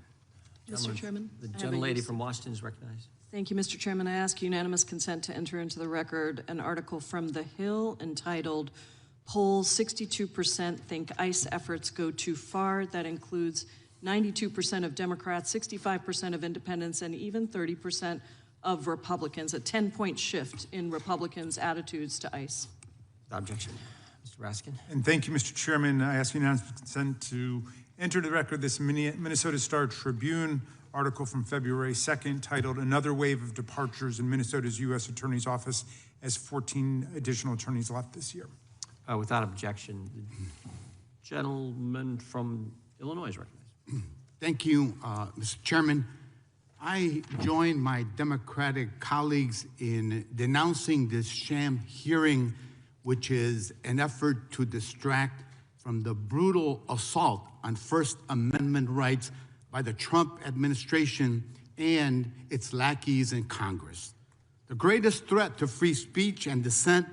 Mr. Chairman? The I have a gentlelady use- from Washington is recognized. Thank you, Mr. Chairman. I ask unanimous consent to enter into the record an article from The Hill entitled, "Polls 62% think ICE efforts go too far." That includes 92% of Democrats, 65% of independents, and even 30% of Republicans, a 10-point shift in Republicans' attitudes to ICE. Without objection. Mr. Raskin. And thank you, Mr. Chairman. I ask unanimous consent to enter into the record this Minnesota Star Tribune article from February 2nd titled "Another Wave of Departures in Minnesota's U.S. Attorney's Office as 14 additional attorneys left this year." Without objection, the gentleman from Illinois is recognized. Thank you, Mr. Chairman. I join my Democratic colleagues in denouncing this sham hearing, which is an effort to distract from the brutal assault on First Amendment rights by the Trump administration and its lackeys in Congress. The greatest threat to free speech and dissent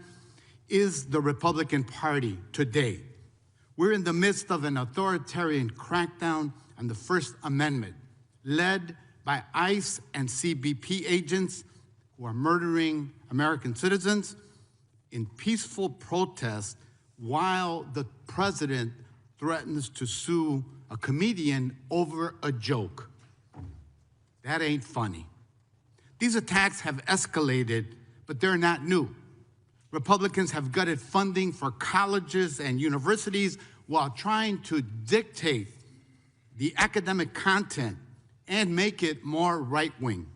is the Republican Party today. We're in the midst of an authoritarian crackdown on the First Amendment, led by ICE and CBP agents who are murdering American citizens in peaceful protest while the president threatens to sue a comedian over a joke. That ain't funny. These attacks have escalated, but they're not new. Republicans have gutted funding for colleges and universities while trying to dictate the academic content and make it more right-wing.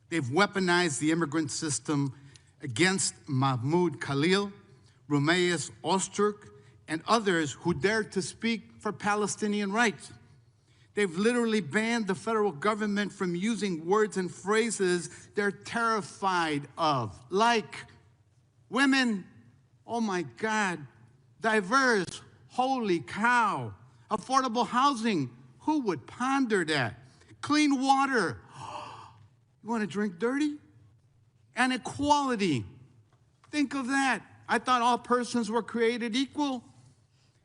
They've weaponized the immigrant system against Mahmoud Khalil, Rumeus Osterk, and others who dare to speak for Palestinian rights. They've literally banned the federal government from using words and phrases they're terrified of, like women, oh my God, diverse, holy cow, affordable housing, who would ponder that? Clean water, you want to drink dirty? And equality, think of that. I thought all persons were created equal.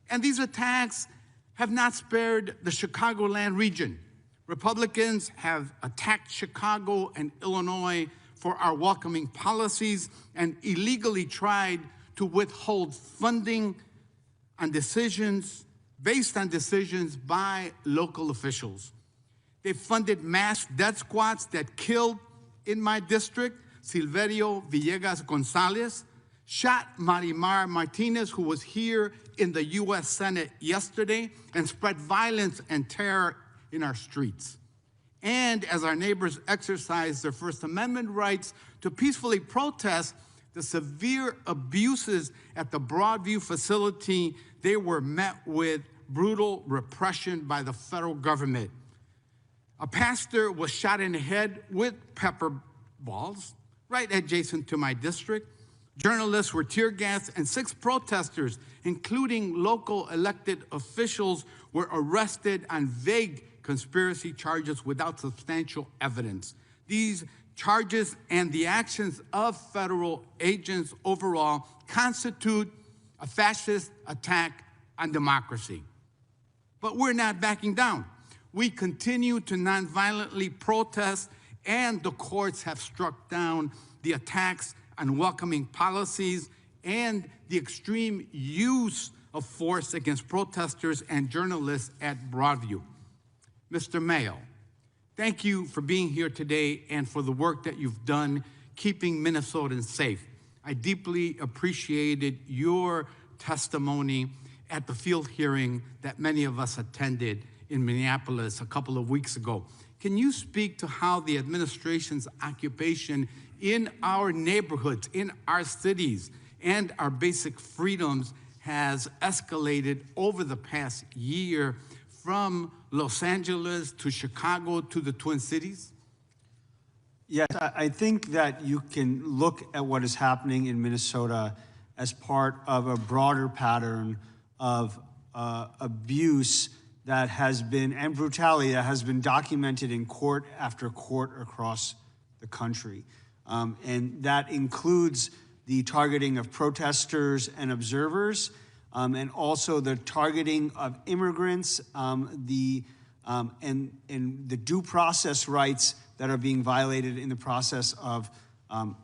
And these attacks have not spared the Chicagoland region. Republicans have attacked Chicago and Illinois for our welcoming policies and illegally tried to withhold funding on decisions, based on decisions by local officials. They funded mass death squads that killed, in my district, Silverio Villegas Gonzalez, shot Marimar Martinez, who was here in the U.S. Senate yesterday, and spread violence and terror in our streets. And as our neighbors exercise their First Amendment rights to peacefully protest the severe abuses at the Broadview facility, they were met with brutal repression by the federal government. A pastor was shot in the head with pepper balls right adjacent to my district. Journalists were tear gassed, and 6 protesters, including local elected officials, were arrested on vague conspiracy charges without substantial evidence. These charges and the actions of federal agents overall constitute a fascist attack on democracy. But we're not backing down. We continue to nonviolently protest, and the courts have struck down the attacks on welcoming policies and the extreme use of force against protesters and journalists at Broadview. Mr. Mayo, thank you for being here today and for the work that you've done keeping Minnesotans safe. I deeply appreciated your testimony at the field hearing that many of us attended in Minneapolis a couple of weeks ago. Can you speak to how the administration's occupation in our neighborhoods, in our cities, and our basic freedoms has escalated over the past year from Los Angeles to Chicago to the Twin Cities? Yes, I think that you can look at what is happening in Minnesota as part of a broader pattern of abuse that has been, and brutality that has been documented in court after court across the country. And that includes the targeting of protesters and observers, and also the targeting of immigrants, the and the due process rights that are being violated in the process of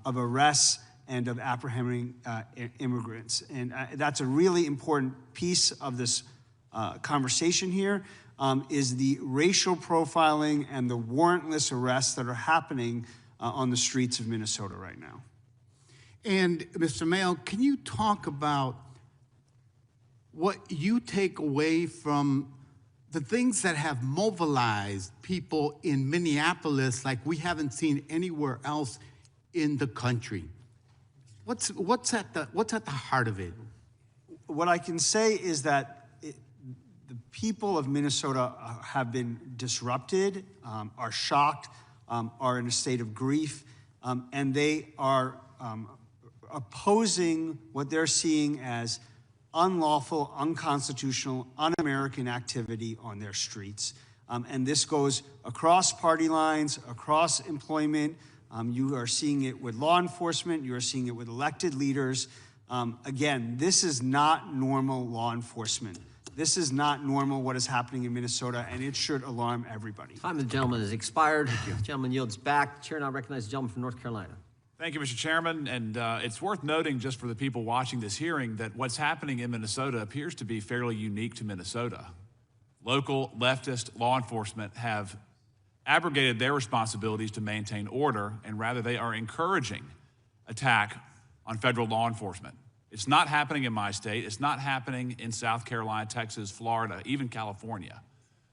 arrests and of apprehending immigrants. And that's a really important piece of this conversation here, is the racial profiling and the warrantless arrests that are happening on the streets of Minnesota right now. And Mr. Mayo, can you talk about what you take away from the things that have mobilized people in Minneapolis like we haven't seen anywhere else in the country? What's at the heart of it? What I can say is that the people of Minnesota have been disrupted, are shocked, are in a state of grief, and they are opposing what they're seeing as unlawful, unconstitutional, un-American activity on their streets. And this goes across party lines, across employment. You are seeing it with law enforcement. You are seeing it with elected leaders. Again, this is not normal law enforcement. This is not normal what is happening in Minnesota, and it should alarm everybody. Time of the gentleman has expired. The gentleman yields back. The chair now recognizes the gentleman from North Carolina. Thank you, Mr. Chairman. And it's worth noting, just for the people watching this hearing, that what's happening in Minnesota appears to be fairly unique to Minnesota. Local leftist law enforcement have abrogated their responsibilities to maintain order, and rather they are encouraging attack on federal law enforcement. It's not happening in my state. It's not happening in South Carolina, Texas, Florida, even California.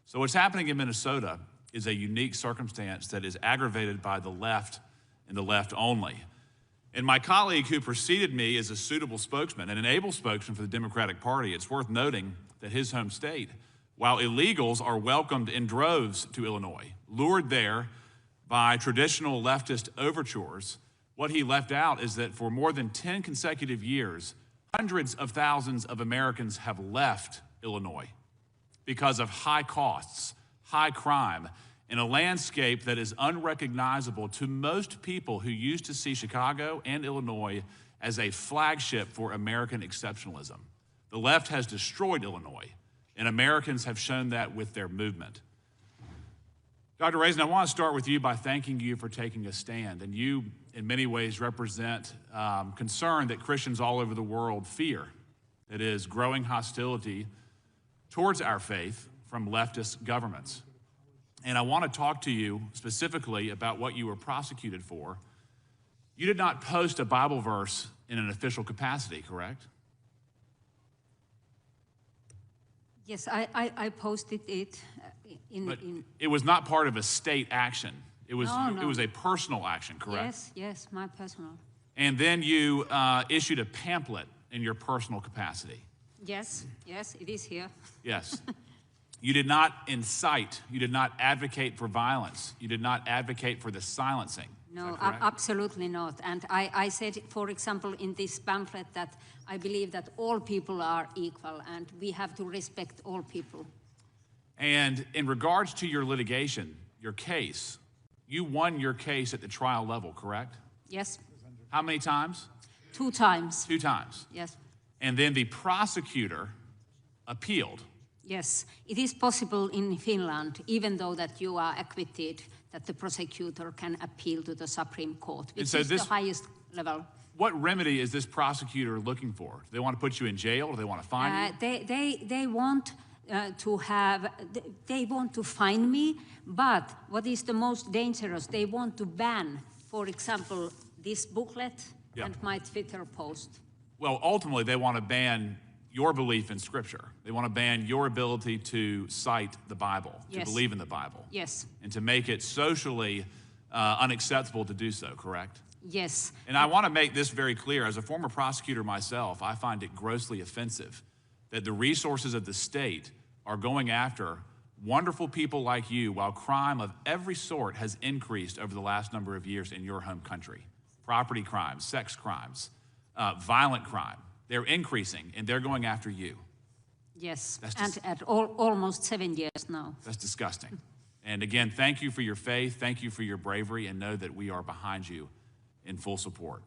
So what's happening in Minnesota is a unique circumstance that is aggravated by the left and the left only. And my colleague who preceded me is a suitable spokesman and an able spokesman for the Democratic Party. It's worth noting that his home state, while illegals are welcomed in droves to Illinois, lured there by traditional leftist overtures, what he left out is that for more than 10 consecutive years, hundreds of thousands of Americans have left Illinois because of high costs, high crime, in a landscape that is unrecognizable to most people who used to see Chicago and Illinois as a flagship for American exceptionalism. The left has destroyed Illinois, and Americans have shown that with their movement. Dr. Raisin, I want to start with you by thanking you for taking a stand. And you, in many ways, represent concern that Christians all over the world fear. That is, growing hostility towards our faith from leftist governments. And I want to talk to you specifically about what you were prosecuted for. You did not post a Bible verse in an official capacity, correct? Yes, I posted it But it was not part of a state action. It was, No. It was a personal action, correct? Yes, my personal. And then you issued a pamphlet in your personal capacity. Yes, it is here. Yes. You did not incite. You did not advocate for violence. You did not advocate for the silencing. No, absolutely not. And I said, for example, in this pamphlet that I believe that all people are equal and we have to respect all people. And in regards to your litigation, your case, you won your case at the trial level, correct? Yes. How many times? 2 times. 2 times. Yes. And then the prosecutor appealed. Yes. It is possible in Finland, even though that you are acquitted, that the prosecutor can appeal to the Supreme Court, which is the highest level. What remedy is this prosecutor looking for? Do they want to put you in jail? Do they want to fine you? They want they want to fine me, but what is the most dangerous? They want to ban, for example, this booklet and my Twitter post. Well, ultimately, they want to ban your belief in Scripture. They want to ban your ability to cite the Bible, to believe in the Bible. Yes. And to make it socially unacceptable to do so, correct? Yes. And I want to make this very clear. As a former prosecutor myself, I find it grossly offensive that the resources of the state are going after wonderful people like you while crime of every sort has increased over the last number of years in your home country. Property crimes, sex crimes, violent crime. They're increasing, and they're going after you. Yes, and at almost 7 years now. That's disgusting. And again, thank you for your faith, thank you for your bravery, and know that we are behind you in full support.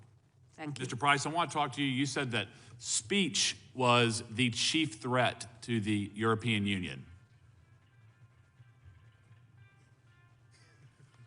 Thank you. Mr. Price, I want to talk to you. You said that speech was the chief threat to the European Union.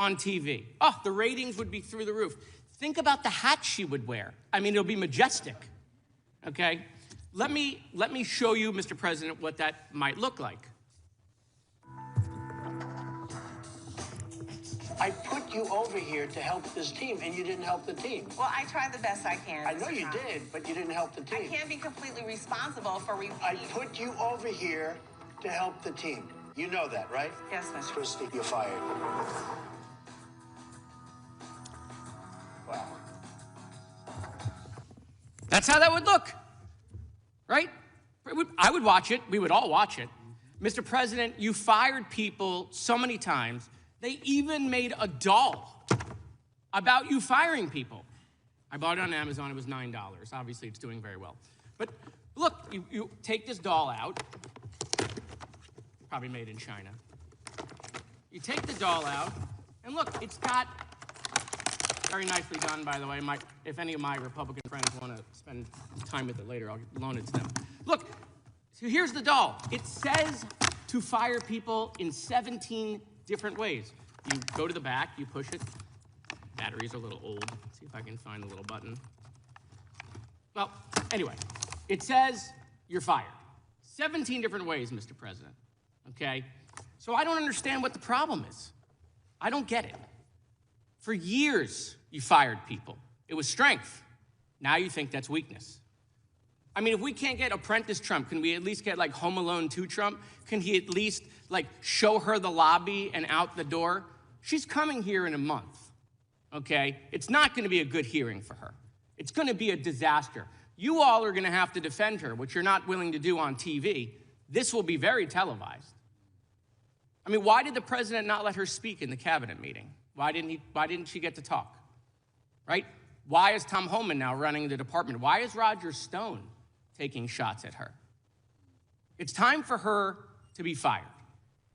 on TV. Oh, the ratings would be through the roof. Think about the hat she would wear. I mean, it'll be majestic, okay? Let me show you, Mr. President, what that might look like. I put you over here to help this team, and you didn't help the team. Well, I tried the best I can. I know you did, but you didn't help the team. I can't be completely responsible for I put you over here to help the team. You know that, right? Yes, Mr. Christie, you're fired. Wow. That's how that would look, right? I would watch it. We would all watch it. Mr. President, you fired people so many times. They even made a doll about you firing people. I bought it on Amazon. It was $9. Obviously, it's doing very well. But look, you take this doll out. Probably made in China. You take the doll out, and look, it's got, very nicely done, by the way. If any of my Republican friends want to spend time with it later, I'll loan it to them. Look, so here's the doll. It says to fire people in 17 different ways. You go to the back, you push it. Batteries are a little old. Let's see if I can find the little button. Well, anyway, it says you're fired. 17 different ways, Mr. President, okay? So I don't understand what the problem is. I don't get it. For years, you fired people. It was strength. Now you think that's weakness. I mean, if we can't get Apprentice Trump, can we at least get like Home Alone 2 Trump? Can he at least like show her the lobby and out the door? She's coming here in a month, okay? It's not gonna be a good hearing for her. It's gonna be a disaster. You all are gonna have to defend her, which you're not willing to do on TV. This will be very televised. I mean, why did the president not let her speak in the cabinet meeting? Why didn't she get to talk, right? Why is Tom Homan now running the department? Why is Roger Stone taking shots at her? It's time for her to be fired.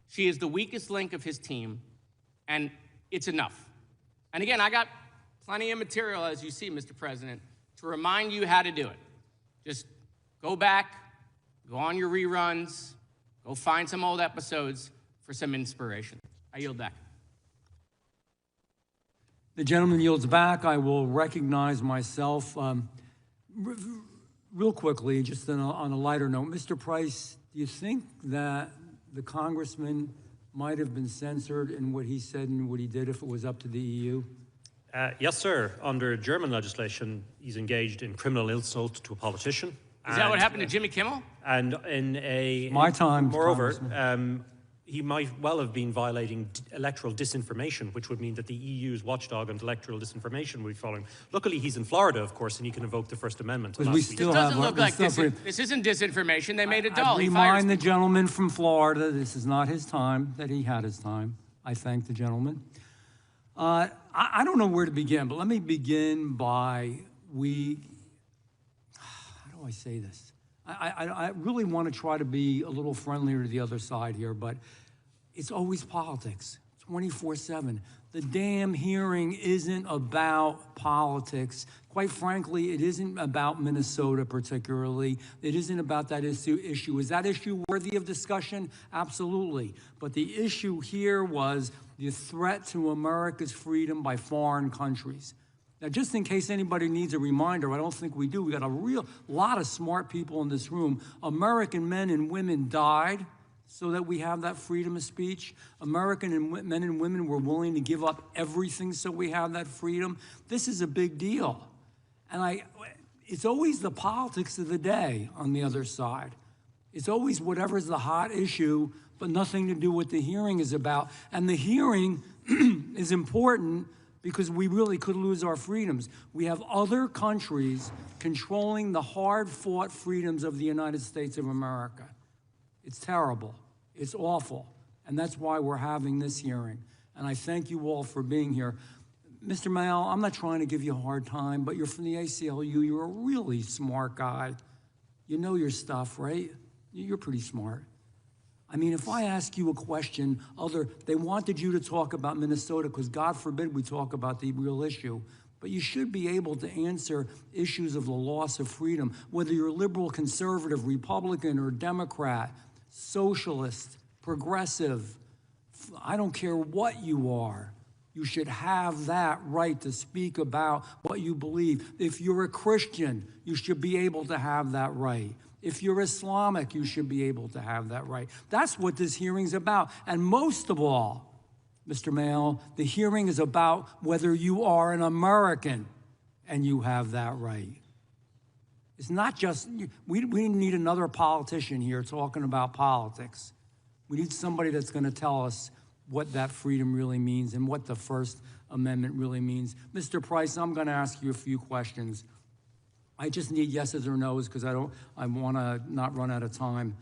She is the weakest link of his team, and it's enough. And again, I got plenty of material, as you see, Mr. President, to remind you how to do it. Just go back, go on your reruns, go find some old episodes for some inspiration. I yield back. The gentleman yields back. I will recognize myself. Real quickly, just on a lighter note, Mr. Price, do you think that the congressman might have been censored in what he said and what he did if it was up to the EU? Yes, sir. Under German legislation, he's engaged in criminal insult to a politician. Is that what happened to Jimmy Kimmel? And in a... My time, moreover, he might well have been violating electoral disinformation, which would mean that the EU's watchdog on electoral disinformation would be following. Luckily, he's in Florida, of course, and he can invoke the First Amendment. Because we still This doesn't look like this isn't disinformation. They made a doll. I remind the gentleman from Florida, this is not his time, that he had his time. I thank the gentleman. I don't know where to begin, but let me begin by how do I say this? I really want to try to be a little friendlier to the other side here, but it's always politics, 24/7. The damn hearing isn't about politics. Quite frankly, it isn't about Minnesota particularly. It isn't about that issue. Is that issue worthy of discussion? Absolutely. But the issue here was the threat to America's freedom by foreign countries. Now, just in case anybody needs a reminder, I don't think we do. We got a real lot of smart people in this room. American men and women died so that we have that freedom of speech. American men and women were willing to give up everything so we have that freedom. This is a big deal. And it's always the politics of the day on the other side. It's always whatever's the hot issue, but nothing to do with what the hearing is about. And the hearing is important because we really could lose our freedoms. We have other countries controlling the hard-fought freedoms of the United States of America. It's terrible. It's awful. And that's why we're having this hearing. And I thank you all for being here. Mr. Mayall, I'm not trying to give you a hard time, but you're from the ACLU. You're a really smart guy. You know your stuff, right? You're pretty smart. I mean, if I ask you a question, they wanted you to talk about Minnesota because God forbid we talk about the real issue, but you should be able to answer issues of the loss of freedom, whether you're liberal, conservative, Republican, or Democrat, socialist, progressive, I don't care what you are. You should have that right to speak about what you believe. If you're a Christian, you should be able to have that right. If you're Islamic, you should be able to have that right. That's what this hearing's about. And most of all, Mr. Mayo, the hearing is about whether you are an American and you have that right. It's not just, we need another politician here talking about politics. We need somebody that's going to tell us what that freedom really means and what the First Amendment really means. Mr. Price, I'm going to ask you a few questions. I just need yeses or nos because I want to not run out of time.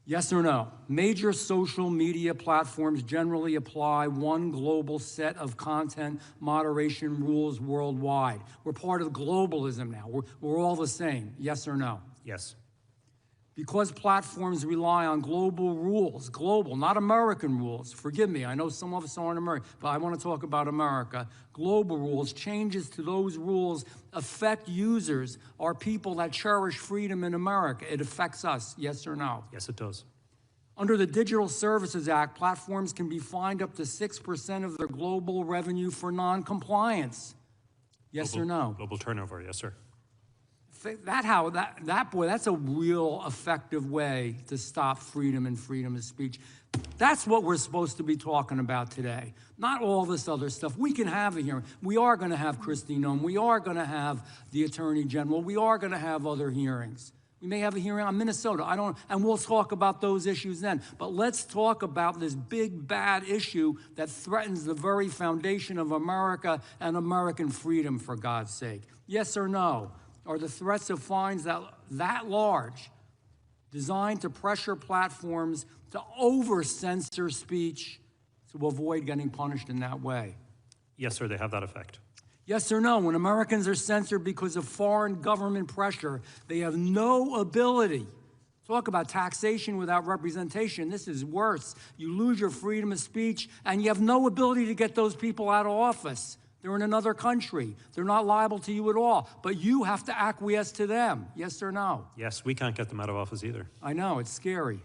Yes or no? Major social media platforms generally apply one global set of content moderation rules worldwide. We're part of globalism now. We're all the same. Yes or no? Yes. Because platforms rely on global rules, global, not American rules. Forgive me, I know some of us aren't American, but I want to talk about America. Global rules, changes to those rules affect users or people that cherish freedom in America. It affects us, yes or no? Yes, it does. Under the Digital Services Act, platforms can be fined up to 6% of their global revenue for non-compliance. Yes or no? Global turnover, yes, sir. That's a real effective way to stop freedom and freedom of speech. That's what we're supposed to be talking about today. Not all this other stuff. We can have a hearing. We are going to have Christine Nome. We are going to have the Attorney General. We are going to have other hearings. We may have a hearing on Minnesota. And we'll talk about those issues then. But let's talk about this big, bad issue that threatens the very foundation of America and American freedom, for God's sake. Yes or no? Are the threats of fines that large, designed to pressure platforms to over-censor speech to avoid getting punished in that way? Yes, sir, they have that effect. Yes or no? When Americans are censored because of foreign government pressure, they have no ability. Talk about taxation without representation. This is worse. You lose your freedom of speech, and you have no ability to get those people out of office. They're in another country. They're not liable to you at all, but you have to acquiesce to them. Yes or no? Yes, we can't get them out of office either. I know, it's scary.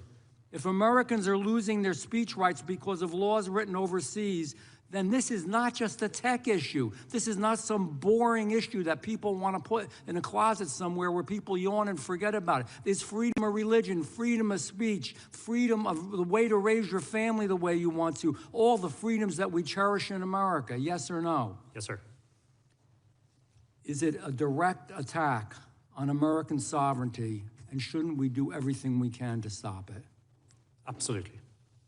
If Americans are losing their speech rights because of laws written overseas, then this is not just a tech issue. This is not some boring issue that people want to put in a closet somewhere where people yawn and forget about it. It's freedom of religion, freedom of speech, freedom of the way to raise your family the way you want to, all the freedoms that we cherish in America. Yes or no? Yes, sir. Is it a direct attack on American sovereignty, and shouldn't we do everything we can to stop it? Absolutely.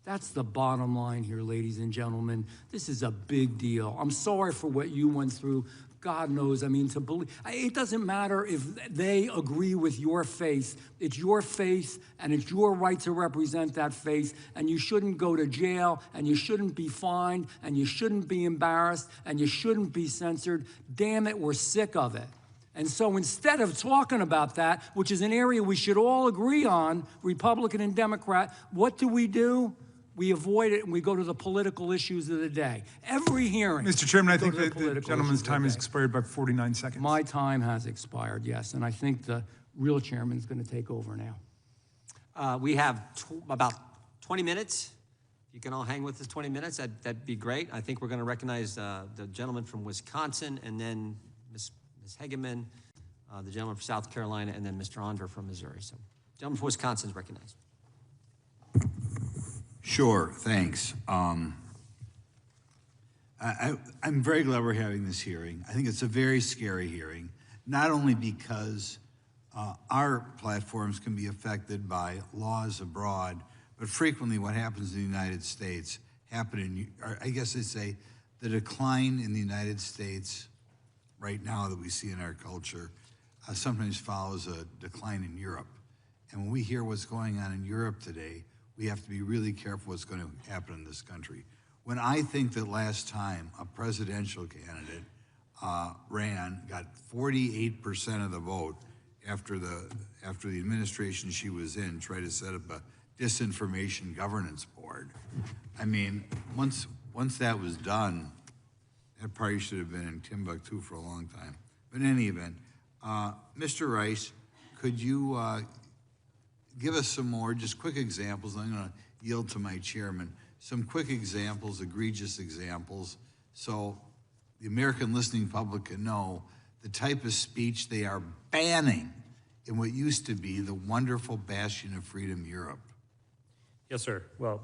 That's the bottom line here, ladies and gentlemen. This is a big deal. I'm sorry for what you went through. God knows, I mean, to believe, it doesn't matter if they agree with your faith. It's your faith, and it's your right to represent that faith, and you shouldn't go to jail, and you shouldn't be fined, and you shouldn't be embarrassed, and you shouldn't be censored. Damn it, we're sick of it. And so instead of talking about that, which is an area we should all agree on, Republican and Democrat, what do? We avoid it and we go to the political issues of the day. Every hearing. Mr. Chairman, I think the gentleman's time has expired by 49 seconds. My time has expired, yes, and I think the real chairman is going to take over now. We have about 20 minutes. If you can all hang with us 20 minutes, that'd be great. I think we're going to recognize the gentleman from Wisconsin, and then Ms. Hegeman, the gentleman from South Carolina, and then Mr. Onder from Missouri. So, gentleman from Wisconsin is recognized. Sure, thanks. I'm very glad we're having this hearing. I think it's a very scary hearing, not only because our platforms can be affected by laws abroad, but frequently what happens in the United States I guess I'd say the decline in the United States right now that we see in our culture sometimes follows a decline in Europe. And when we hear what's going on in Europe today, we have to be really careful what's going to happen in this country. When I think that last time a presidential candidate got 48% of the vote after the administration she was in tried to set up a disinformation governance board. I mean, once that was done, that party should have been in Timbuktu for a long time. But in any event, Mr. Rice, could you give us some more, just quick examples? I'm going to yield to my chairman. Some quick examples, egregious examples, so the American listening public can know the type of speech they are banning in what used to be the wonderful bastion of freedom, Europe. Yes, sir. Well,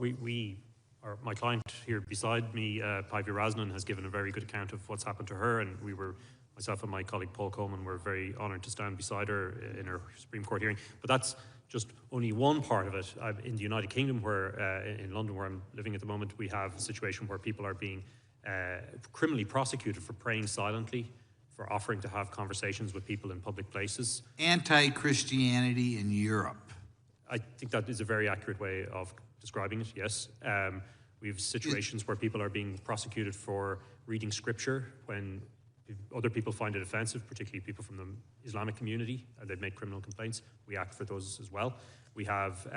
my client here beside me, Päivi Räsänen, has given a very good account of what's happened to her, and myself and my colleague Paul Coleman were very honored to stand beside her in her Supreme Court hearing. But that's just only one part of it. In the United Kingdom, in London, where I'm living at the moment, we have a situation where people are being criminally prosecuted for praying silently, for offering to have conversations with people in public places. Anti-Christianity in Europe. I think that is a very accurate way of describing it, yes. We have situations where people are being prosecuted for reading scripture when other people find it offensive, particularly people from the Islamic community, and they've made criminal complaints. We act for those as well. We have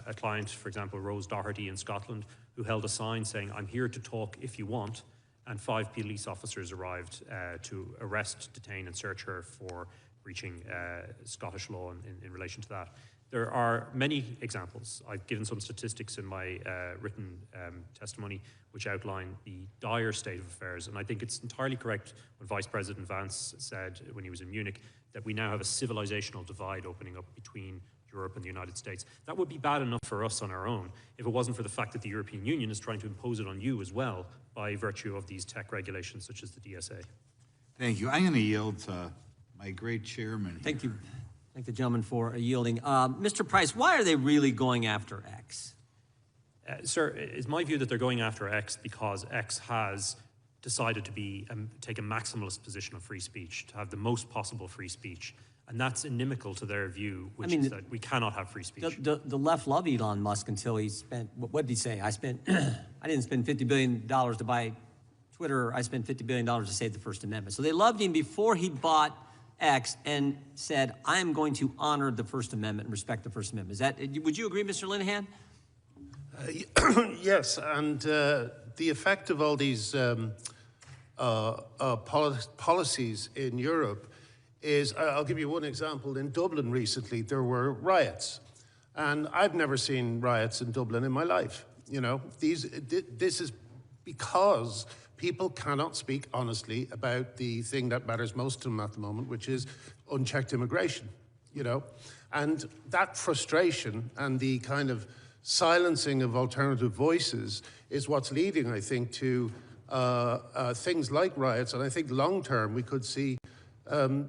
a client, for example, Rose Doherty in Scotland, who held a sign saying, "I'm here to talk if you want," and 5 police officers arrived to arrest, detain, and search her for breaching Scottish law in relation to that. There are many examples. I've given some statistics in my written testimony which outline the dire state of affairs, and I think it's entirely correct when Vice President Vance said when he was in Munich that we now have a civilizational divide opening up between Europe and the United States. That would be bad enough for us on our own if it wasn't for the fact that the European Union is trying to impose it on you as well by virtue of these tech regulations such as the DSA. Thank you. I'm going to yield to my great chairman here. Thank you. Thank the gentleman for yielding. Mr. Price, why are they really going after X? Sir, it's my view that they're going after X because X has decided to take a maximalist position of free speech, to have the most possible free speech. And that's inimical to their view, which is that we cannot have free speech. The left love Elon Musk until he spent, what did he say? I didn't spend $50 billion to buy Twitter. I spent $50 billion to save the First Amendment. So they loved him before he bought X and said, I am going to honor the First Amendment and respect the First Amendment. Would you agree, Mr. Linehan? Yes, and the effect of all these policies in Europe is, I'll give you one example. In Dublin recently, there were riots. And I've never seen riots in Dublin in my life. You know, this is because people cannot speak honestly about the thing that matters most to them at the moment, which is unchecked immigration, you know. And that frustration and the kind of silencing of alternative voices is what's leading, I think, to things like riots. And I think long-term we could see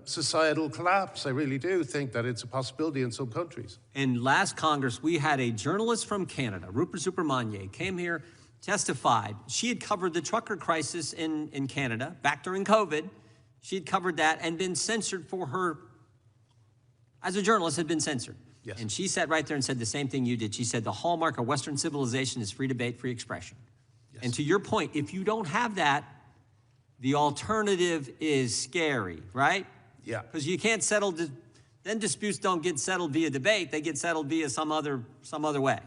societal collapse. I really do think that it's a possibility in some countries. In last Congress, we had a journalist from Canada, Rupert Supermanier, came here, testified. She had covered the trucker crisis in Canada back during COVID. She had covered that and been censored for her, as a journalist, had been censored. Yes. And she sat right there and said the same thing you did. She said the hallmark of Western civilization is free debate, free expression. Yes. And to your point, if you don't have that, the alternative is scary, right? Yeah. Because you can't settle, then disputes don't get settled via debate, they get settled via some other way.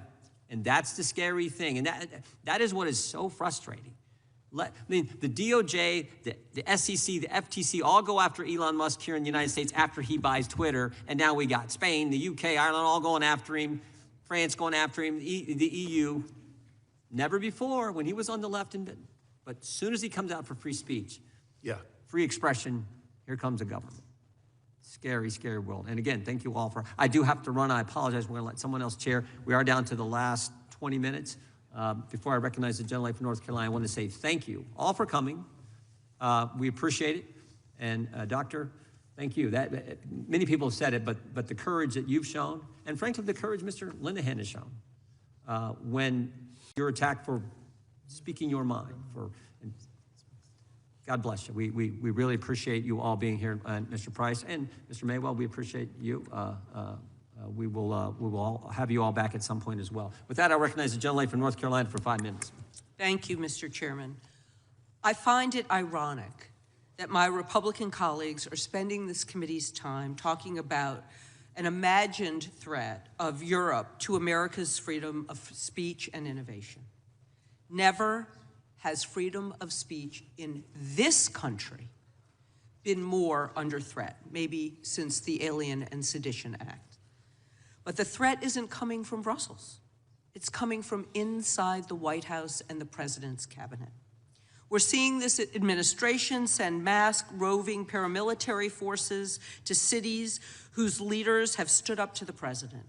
And that's the scary thing. And that is what is so frustrating. I mean, the DOJ, the SEC, the FTC all go after Elon Musk here in the United States after he buys Twitter. And now we got Spain, the UK, Ireland all going after him, France going after him, the EU. Never before when he was on the left. But as soon as he comes out for free speech, free expression, here comes the government. Scary, scary world. And again, thank you all for, I do have to run. I apologize. We're going to let someone else chair. We are down to the last 20 minutes. Before I recognize the gentleman from North Carolina, I want to say thank you all for coming. We appreciate it. And Doctor, thank you. Many people have said it, but the courage that you've shown, and frankly, the courage Mr. Linehan has shown when you're attacked for speaking your mind. God bless you. We really appreciate you all being here, Mr. Price and Mr. Maywell. We appreciate you. We will all have you all back at some point as well. With that, I'll recognize the gentleman from North Carolina for 5 minutes. Thank you, Mr. Chairman. I find it ironic that my Republican colleagues are spending this committee's time talking about an imagined threat of Europe to America's freedom of speech and innovation. Never has freedom of speech in this country been more under threat, maybe since the Alien and Sedition Act. But the threat isn't coming from Brussels. It's coming from inside the White House and the president's cabinet. We're seeing this administration send masked, roving paramilitary forces to cities whose leaders have stood up to the president.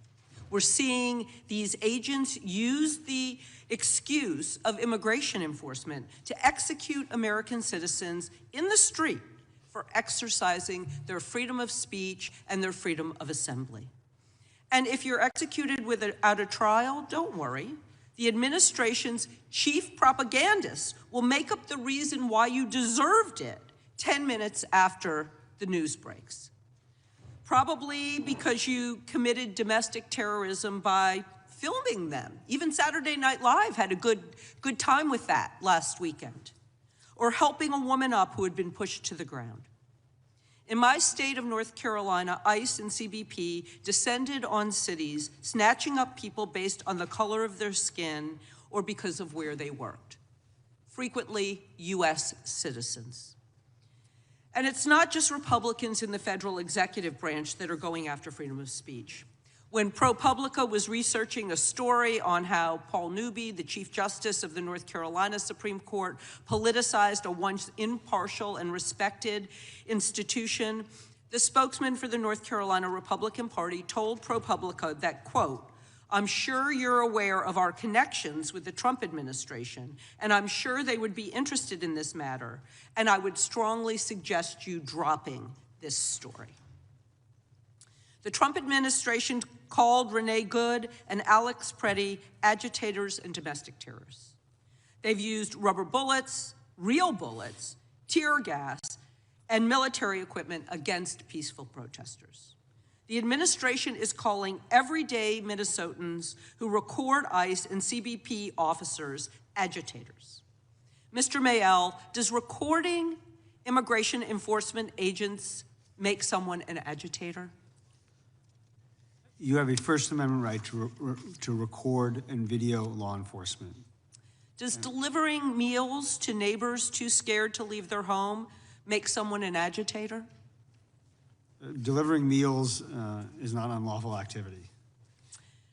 We're seeing these agents use the excuse of immigration enforcement to execute American citizens in the street for exercising their freedom of speech and their freedom of assembly. And if you're executed without a trial, don't worry. The administration's chief propagandists will make up the reason why you deserved it 10 minutes after the news breaks. Probably because you committed domestic terrorism by filming them. Even Saturday Night Live had a good time with that last weekend. Or helping a woman up who had been pushed to the ground. In my state of North Carolina, ICE and CBP descended on cities, snatching up people based on the color of their skin or because of where they worked. Frequently, US citizens. And it's not just Republicans in the federal executive branch that are going after freedom of speech. When ProPublica was researching a story on how Paul Newby, the Chief Justice of the North Carolina Supreme Court, politicized a once impartial and respected institution, the spokesman for the North Carolina Republican Party told ProPublica that, quote, "I'm sure you're aware of our connections with the Trump administration, and I'm sure they would be interested in this matter, and I would strongly suggest you dropping this story." The Trump administration called Renee Good and Alex Preddy agitators and domestic terrorists. They've used rubber bullets, real bullets, tear gas, and military equipment against peaceful protesters. The administration is calling everyday Minnesotans who record ICE and CBP officers agitators. Mr. Mayel, does recording immigration enforcement agents make someone an agitator? You have a First Amendment right to record and video law enforcement. Does delivering meals to neighbors too scared to leave their home make someone an agitator? Delivering meals is not unlawful activity.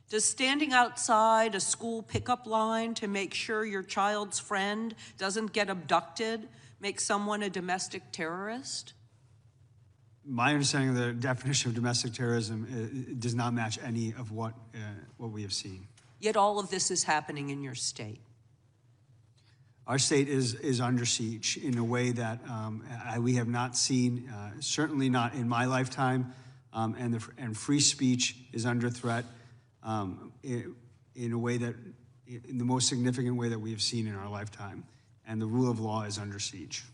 Does standing outside a school pickup line to make sure your child's friend doesn't get abducted make someone a domestic terrorist? My understanding of the definition of domestic terrorism does not match any of what we have seen. Yet all of this is happening in your state. Our state is under siege in a way that we have not seen, certainly not in my lifetime, and free speech is under threat in a way that, in the most significant way that we have seen in our lifetime, and the rule of law is under siege.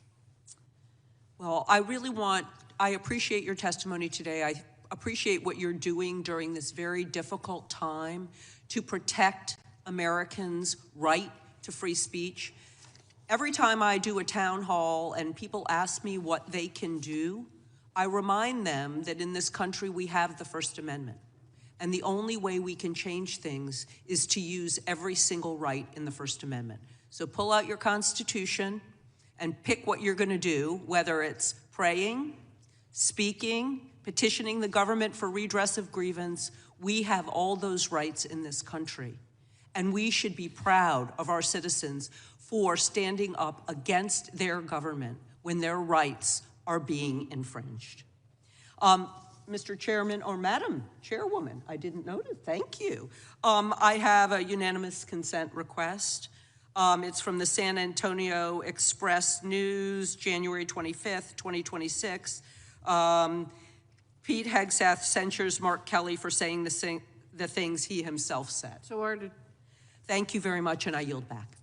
Well, I appreciate your testimony today. I appreciate what you're doing during this very difficult time to protect Americans' right to free speech. Every time I do a town hall and people ask me what they can do, I remind them that in this country we have the First Amendment. And the only way we can change things is to use every single right in the First Amendment. So pull out your Constitution and pick what you're going to do, whether it's praying, speaking, petitioning the government for redress of grievance. We have all those rights in this country. And we should be proud of our citizens for standing up against their government when their rights are being infringed. Mr. Chairman, or Madam Chairwoman, I didn't notice, thank you. I have a unanimous consent request. It's from the San Antonio Express News, January 25th, 2026. Pete Hegseth censures Mark Kelly for saying the things he himself said. So ordered. Thank you very much, and I yield back.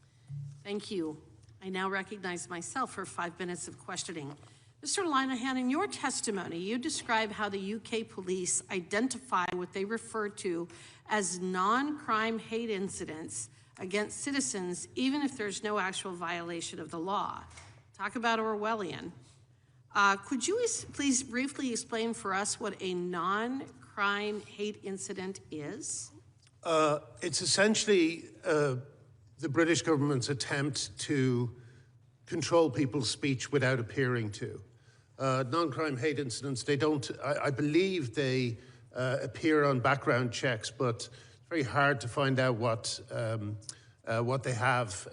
Thank you. I now recognize myself for 5 minutes of questioning. Mr. Linehan, in your testimony, you describe how the UK police identify what they refer to as non-crime hate incidents against citizens, even if there's no actual violation of the law. Talk about Orwellian. Could you please briefly explain for us what a non-crime hate incident is? It's essentially the British government's attempt to control people's speech without appearing to. Non-crime hate incidents, they don't, I believe they appear on background checks, but it's very hard to find out what they have,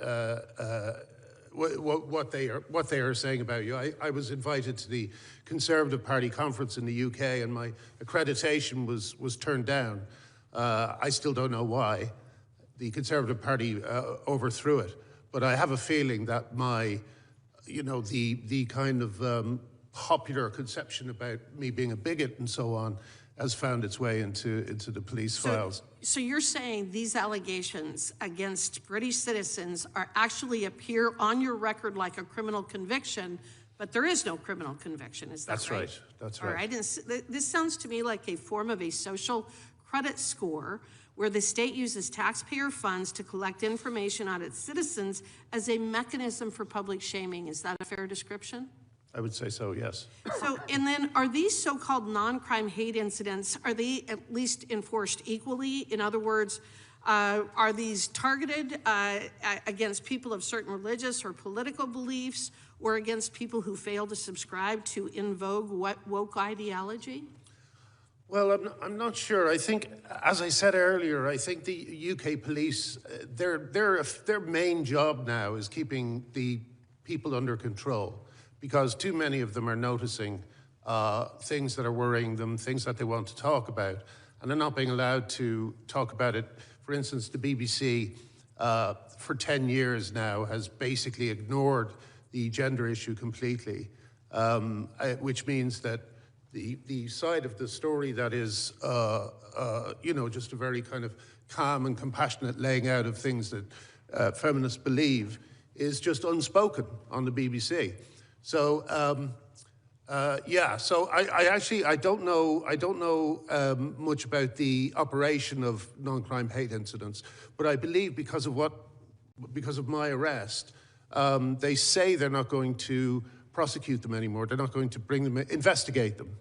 what they are saying about you. I was invited to the Conservative Party conference in the UK, and my accreditation was turned down. I still don't know why. The Conservative Party overthrew it, but I have a feeling that the kind of popular conception about me being a bigot and so on has found its way into the police files. So you're saying these allegations against British citizens actually appear on your record like a criminal conviction, but there is no criminal conviction, is that That's right? That's right. All right, and this sounds to me like a form of a social credit score where the state uses taxpayer funds to collect information on its citizens as a mechanism for public shaming. Is that a fair description? I would say so, yes. So, and then are these so-called non-crime hate incidents, are they at least enforced equally? In other words, are these targeted against people of certain religious or political beliefs, or against people who fail to subscribe to in vogue woke ideology? Well, I'm not sure. I think, as I said earlier, I think the UK police, their main job now is keeping the people under control, because too many of them are noticing things that are worrying them, things that they want to talk about, and they're not being allowed to talk about it. For instance, the BBC for 10 years now has basically ignored the gender issue completely, which means that the side of the story that is, just a very kind of calm and compassionate laying out of things that feminists believe is just unspoken on the BBC. So, so I don't know much about the operation of non-crime hate incidents, but I believe because of my arrest, they say they're not going to prosecute them anymore. They're not going to bring them, investigate them.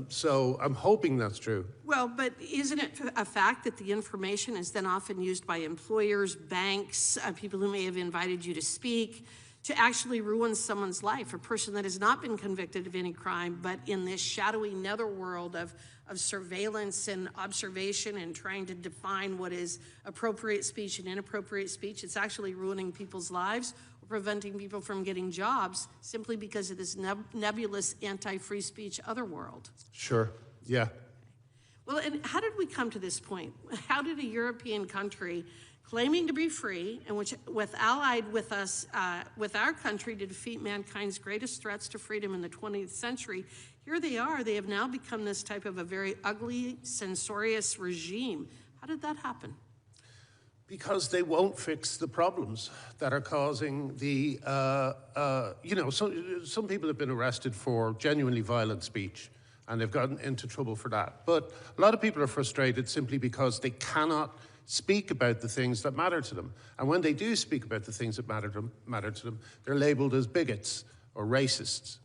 So I'm hoping that's true. Well, but isn't it a fact that the information is then often used by employers, banks, people who may have invited you to speak, to actually ruin someone's life, a person that has not been convicted of any crime, but in this shadowy netherworld of surveillance and observation and trying to define what is appropriate speech and inappropriate speech, it's actually ruining people's lives or preventing people from getting jobs simply because of this nebulous anti-free speech otherworld. Sure, yeah. Well, and how did we come to this point? How did a European country claiming to be free, and which allied with us, with our country to defeat mankind's greatest threats to freedom in the 20th century, here they are, they have now become this type of a very ugly, censorious regime. How did that happen? Because they won't fix the problems that are causing the, some people have been arrested for genuinely violent speech, and they've gotten into trouble for that. But a lot of people are frustrated simply because they cannot speak about the things that matter to them. And when they do speak about the things that matter to them, they're labeled as bigots or racists,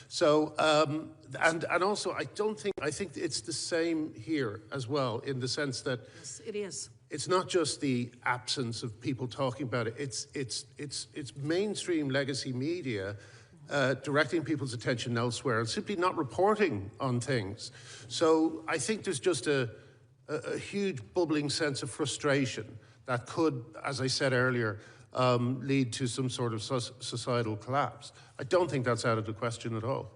So, and also, I think it's the same here as well, in the sense that yes, it is. It's not just the absence of people talking about it. It's mainstream legacy media directing people's attention elsewhere and simply not reporting on things. So I think there's just a huge bubbling sense of frustration that could, as I said earlier, lead to some sort of societal collapse. I don't think that's out of the question at all.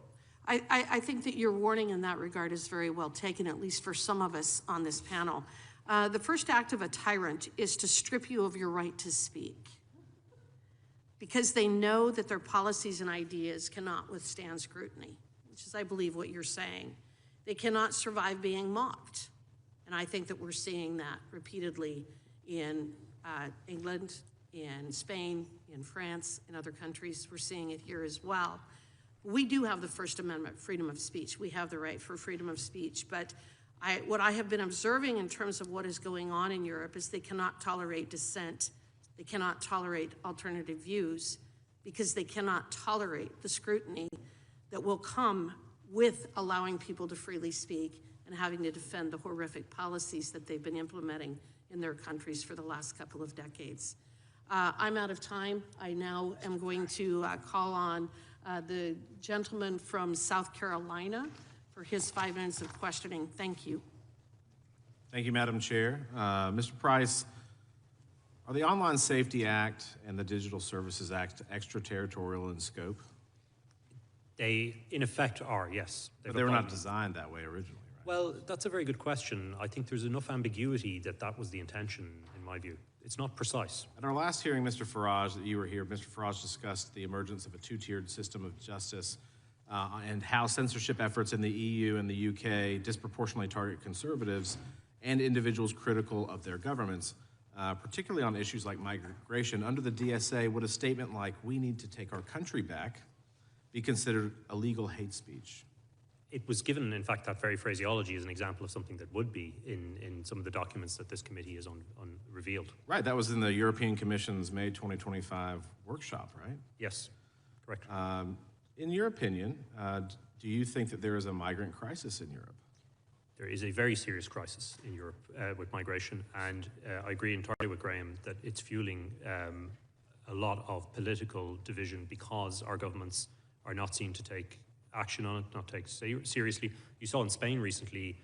I think that your warning in that regard is very well taken, at least for some of us on this panel. The first act of a tyrant is to strip you of your right to speak, because they know that their policies and ideas cannot withstand scrutiny, which is, I believe, what you're saying. They cannot survive being mocked. And I think that we're seeing that repeatedly in England, in Spain, in France, in other countries. We're seeing it here as well. We do have the First Amendment, freedom of speech. We have the right for freedom of speech. But what I have been observing in terms of what is going on in Europe is they cannot tolerate dissent. They cannot tolerate alternative views because they cannot tolerate the scrutiny that will come with allowing people to freely speak and having to defend the horrific policies that they've been implementing in their countries for the last couple of decades. I'm out of time. I now am going to call on the gentleman from South Carolina for his 5 minutes of questioning. Thank you. Thank you, Madam Chair. Mr. Price, Are the Online Safety Act and the Digital Services Act extraterritorial in scope? They, in effect, are, yes. But they were not designed that way originally, right? Well, that's a very good question. I think there's enough ambiguity that that was the intention, in my view. It's not precise. At our last hearing, Mr. Farage, that you were here, Mr. Farage discussed the emergence of a two-tiered system of justice and how censorship efforts in the EU and the UK disproportionately target conservatives and individuals critical of their governments, particularly on issues like migration. Under the DSA, would a statement like, "we need to take our country back," be considered illegal hate speech? It was given, in fact, that very phraseology as an example of something that would be in some of the documents that this committee has revealed. Right, that was in the European Commission's May 2025 workshop, right? Yes, correct. In your opinion, do you think that there is a migrant crisis in Europe? There is a very serious crisis in Europe with migration, and I agree entirely with Graham that it's fueling a lot of political division because our governments are not seen to take action on it, not take seriously. You saw in Spain recently,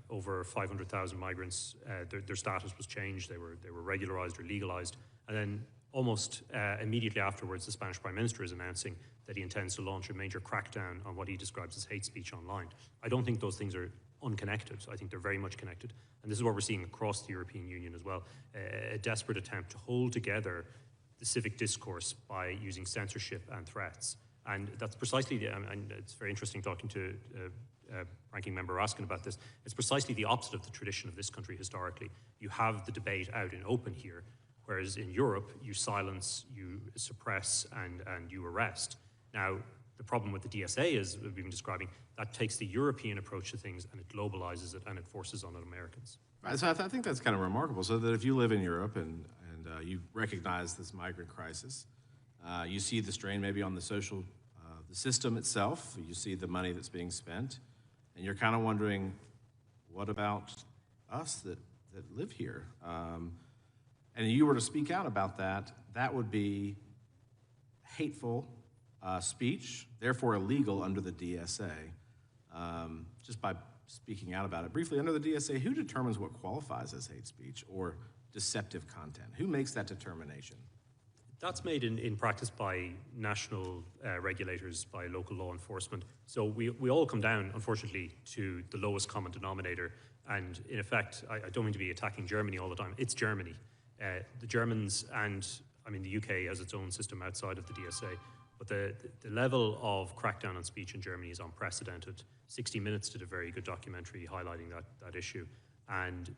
over 500,000 migrants, their status was changed, they were regularized or legalized, and then almost immediately afterwards, the Spanish Prime Minister is announcing that he intends to launch a major crackdown on what he describes as hate speech online. I don't think those things are unconnected. I think they're very much connected. And this is what we're seeing across the European Union as well. A desperate attempt to hold together the civic discourse by using censorship and threats. And that's precisely, and it's very interesting talking to Ranking Member Raskin about this, it's precisely the opposite of the tradition of this country historically. You have the debate out in open here, whereas in Europe, you silence, you suppress, and you arrest. Now, the problem with the DSA is, we've been describing, that takes the European approach to things and it globalizes it and it forces on it Americans. Right, so I think that's kind of remarkable. So that if you live in Europe and you recognize this migrant crisis, you see the strain maybe on the social, the system itself, you see the money that's being spent, and you're kind of wondering, what about us that live here? And you were to speak out about that, that would be hateful speech, therefore illegal under the DSA. Just by speaking out about it. Briefly, under the DSA, who determines what qualifies as hate speech or deceptive content? Who makes that determination? That's made in practice by national regulators, by local law enforcement. So we all come down, unfortunately, to the lowest common denominator. And in effect, I don't mean to be attacking Germany all the time. It's Germany. The Germans and, I mean, the UK has its own system outside of the DSA. But the level of crackdown on speech in Germany is unprecedented. 60 Minutes did a very good documentary highlighting that issue. And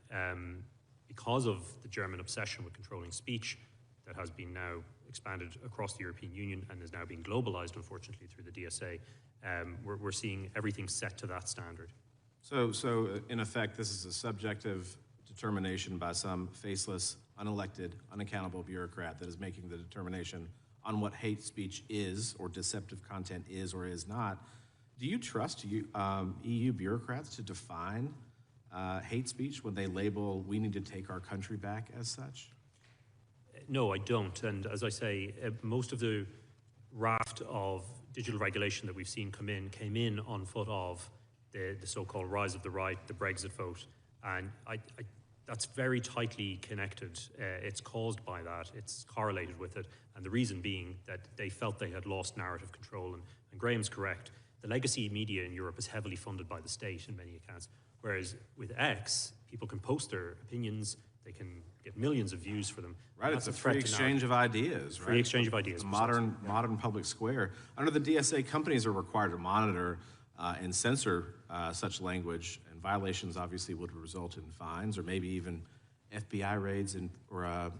because of the German obsession with controlling speech that has been now expanded across the European Union and is now being globalized, unfortunately, through the DSA, we're seeing everything set to that standard. So in effect, this is a subjective determination by some faceless, unelected, unaccountable bureaucrat that is making the determination on what hate speech is or deceptive content is or is not. Do you trust EU bureaucrats to define hate speech when they label, "we need to take our country back" as such? No, I don't. And as I say, most of the raft of digital regulation that we've seen came in on foot of the so-called rise of the right, the Brexit vote. And that's very tightly connected. It's caused by that. It's correlated with it. And the reason being that they felt they had lost narrative control. And Graham's correct. The legacy media in Europe is heavily funded by the state in many accounts. Whereas with X, people can post their opinions. They can get millions of views for them. Right, it's a free exchange of ideas, right? Free exchange of ideas. Modern public square. Under the DSA, companies are required to monitor and censor such language, and violations obviously would result in fines or maybe even FBI raids or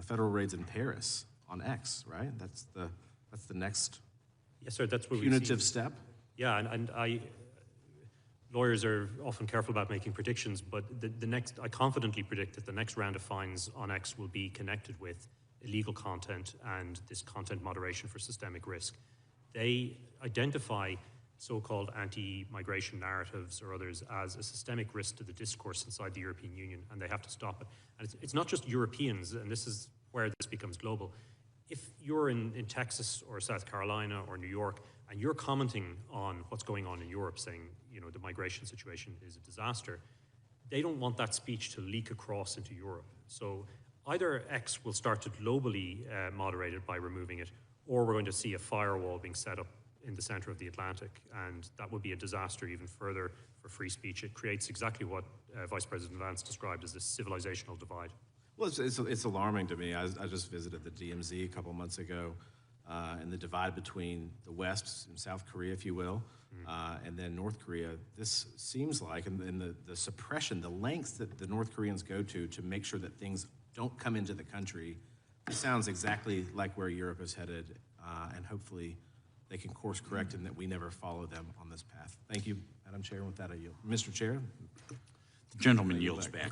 federal raids in Paris on X, right? That's the next yes, sir, that's what punitive step. Yeah, and lawyers are often careful about making predictions, but I confidently predict that the next round of fines on X will be connected with illegal content and this content moderation for systemic risk. They identify so-called anti-migration narratives or others as a systemic risk to the discourse inside the European Union, and they have to stop it. And it's not just Europeans, and this is where this becomes global. If you're in Texas or South Carolina or New York, and you're commenting on what's going on in Europe, saying, you know, the migration situation is a disaster, they don't want that speech to leak across into Europe. So Either X will start to globally moderate it by removing it, or we're going to see a firewall being set up in the center of the Atlantic, and that would be a disaster even further for free speech. It creates exactly what Vice President Vance described as this civilizational divide. Well, it's alarming to me. I just visited the DMZ a couple months ago, and the divide between the West and South Korea, if you will, and then North Korea. This seems like, and the suppression, the lengths that the North Koreans go to make sure that things don't come into the country, this sounds exactly like where Europe is headed, and hopefully they can course correct and that we never follow them on this path. Thank you, Madam Chair. And with that, I yield. Mr. Chair. The gentleman yields back.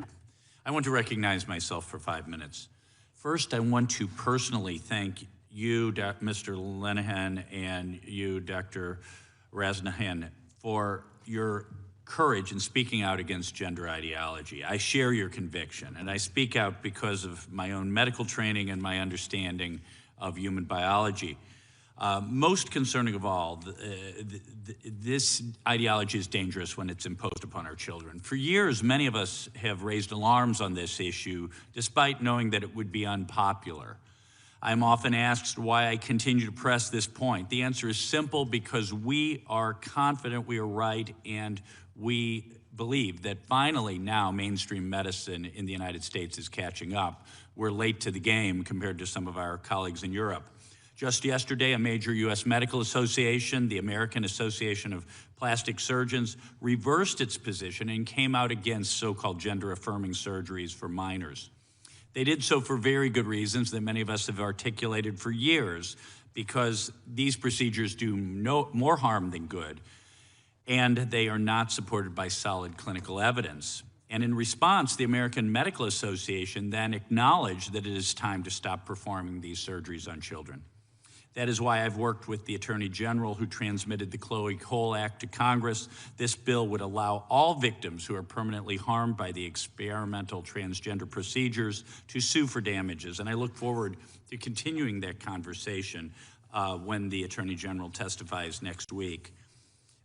I want to recognize myself for 5 minutes. First, I want to personally thank you, Mr. Lenehan, and you, Dr. Rasnahan, for your courage in speaking out against gender ideology. I share your conviction, and I speak out because of my own medical training and my understanding of human biology. Most concerning of all, this ideology is dangerous when it's imposed upon our children. For years, many of us have raised alarms on this issue, despite knowing that it would be unpopular. I'm often asked why I continue to press this point. The answer is simple: because we are confident we are right, and we believe that finally now mainstream medicine in the United States is catching up. We're late to the game compared to some of our colleagues in Europe. Just yesterday, a major U.S. medical association, the American Association of Plastic Surgeons, reversed its position and came out against so-called gender-affirming surgeries for minors. They did so for very good reasons that many of us have articulated for years, because these procedures do more harm than good, and they are not supported by solid clinical evidence. And in response, the American Medical Association then acknowledged that it is time to stop performing these surgeries on children. That is why I've worked with the Attorney General, who transmitted the Chloe Cole Act to Congress. This bill would allow all victims who are permanently harmed by the experimental transgender procedures to sue for damages. And I look forward to continuing that conversation when the Attorney General testifies next week.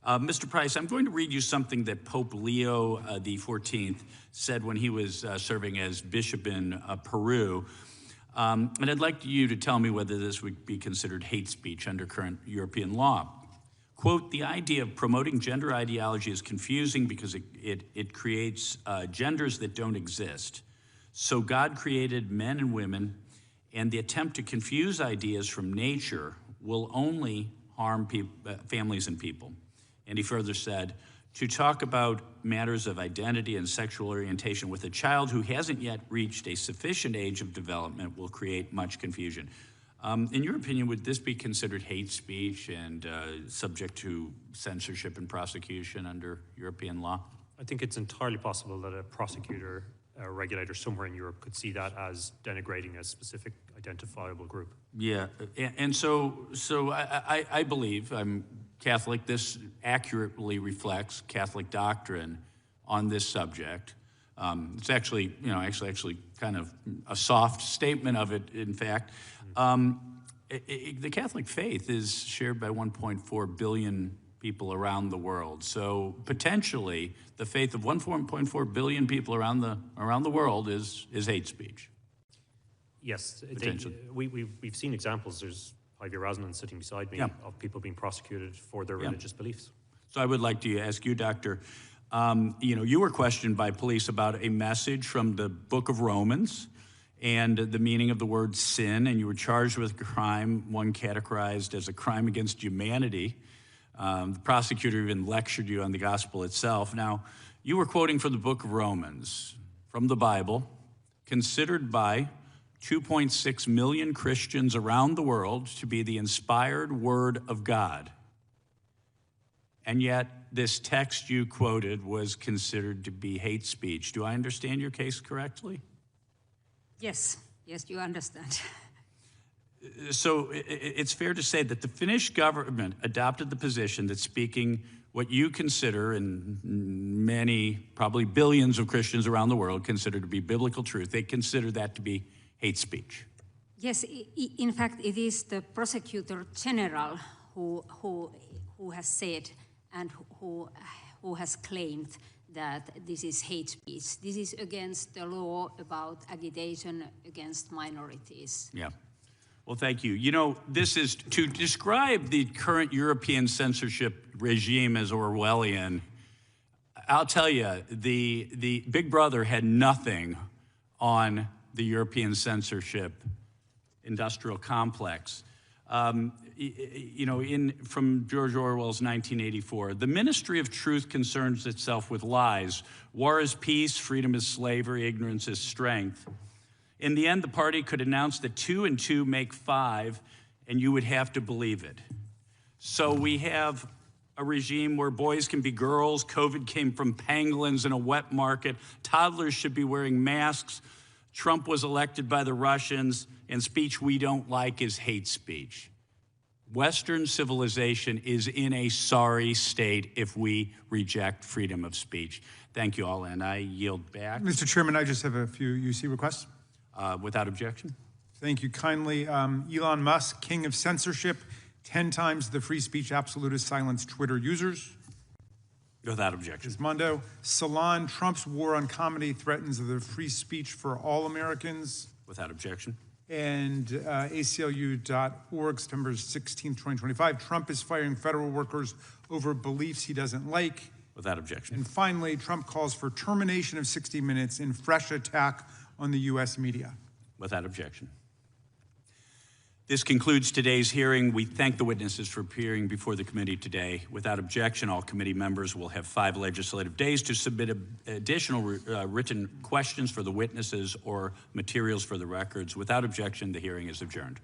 Mr. Price, I'm going to read you something that Pope Leo XIV said when he was serving as bishop in Peru. And I'd like you to tell me whether this would be considered hate speech under current European law. Quote, "The idea of promoting gender ideology is confusing because it creates genders that don't exist. So God created men and women, and the attempt to confuse ideas from nature will only harm families and people." And he further said, "To talk about matters of identity and sexual orientation with a child who hasn't yet reached a sufficient age of development will create much confusion." In your opinion, would this be considered hate speech and subject to censorship and prosecution under European law? I think it's entirely possible that a prosecutor, a regulator somewhere in Europe could see that as denigrating a specific identifiable group. Yeah, and so I believe, I'm Catholic, this accurately reflects Catholic doctrine on this subject. It's actually, actually kind of a soft statement of it, in fact. The Catholic faith is shared by 1.4 billion people around the world. So potentially, the faith of 1.4 billion people around the world is hate speech. Yes, we've seen examples. There's Ivy Rasnan sitting beside me, of people being prosecuted for their religious beliefs. So I would like to ask you, Doctor, you were questioned by police about a message from the book of Romans and the meaning of the word sin, and you were charged with a crime, one categorized as a crime against humanity. The prosecutor even lectured you on the gospel itself. Now, you were quoting from the book of Romans, from the Bible, considered by 2.6 million Christians around the world to be the inspired word of God. And yet, this text you quoted was considered to be hate speech. Do I understand your case correctly? Yes, you understand. So it's fair to say that the Finnish government adopted the position that speaking what you consider, and many, probably billions of Christians around the world consider to be biblical truth, they consider that to be hate speech. Yes, in fact, it is the prosecutor general who has said and who has claimed that this is hate speech. This is against the law about agitation against minorities. Yeah. Well, thank you. You know, this is to describe the current European censorship regime as Orwellian. I'll tell you, the Big Brother had nothing on the European censorship industrial complex. You know, from George Orwell's 1984, the Ministry of Truth concerns itself with lies. War is peace, freedom is slavery, ignorance is strength. In the end, the party could announce that 2 and 2 make 5, and you would have to believe it. So we have a regime where boys can be girls, COVID came from pangolins in a wet market, toddlers should be wearing masks, Trump was elected by the Russians, and speech we don't like is hate speech. Western civilization is in a sorry state if we reject freedom of speech. Thank you all, and I yield back. Mr. Chairman, I just have a few UC requests. Without objection. Thank you kindly. Elon Musk, king of censorship, 10 times the free speech absolutist silenced Twitter users. Without objection. Gismondo, Salon, Trump's war on comedy threatens the free speech for all Americans. Without objection. And ACLU.org, September 16, 2025, Trump is firing federal workers over beliefs he doesn't like. Without objection. And finally, Trump calls for termination of 60 Minutes in fresh attack on the U.S. media. Without objection. This concludes today's hearing. We thank the witnesses for appearing before the committee today. Without objection, all committee members will have 5 legislative days to submit additional written questions for the witnesses or materials for the records. Without objection, the hearing is adjourned.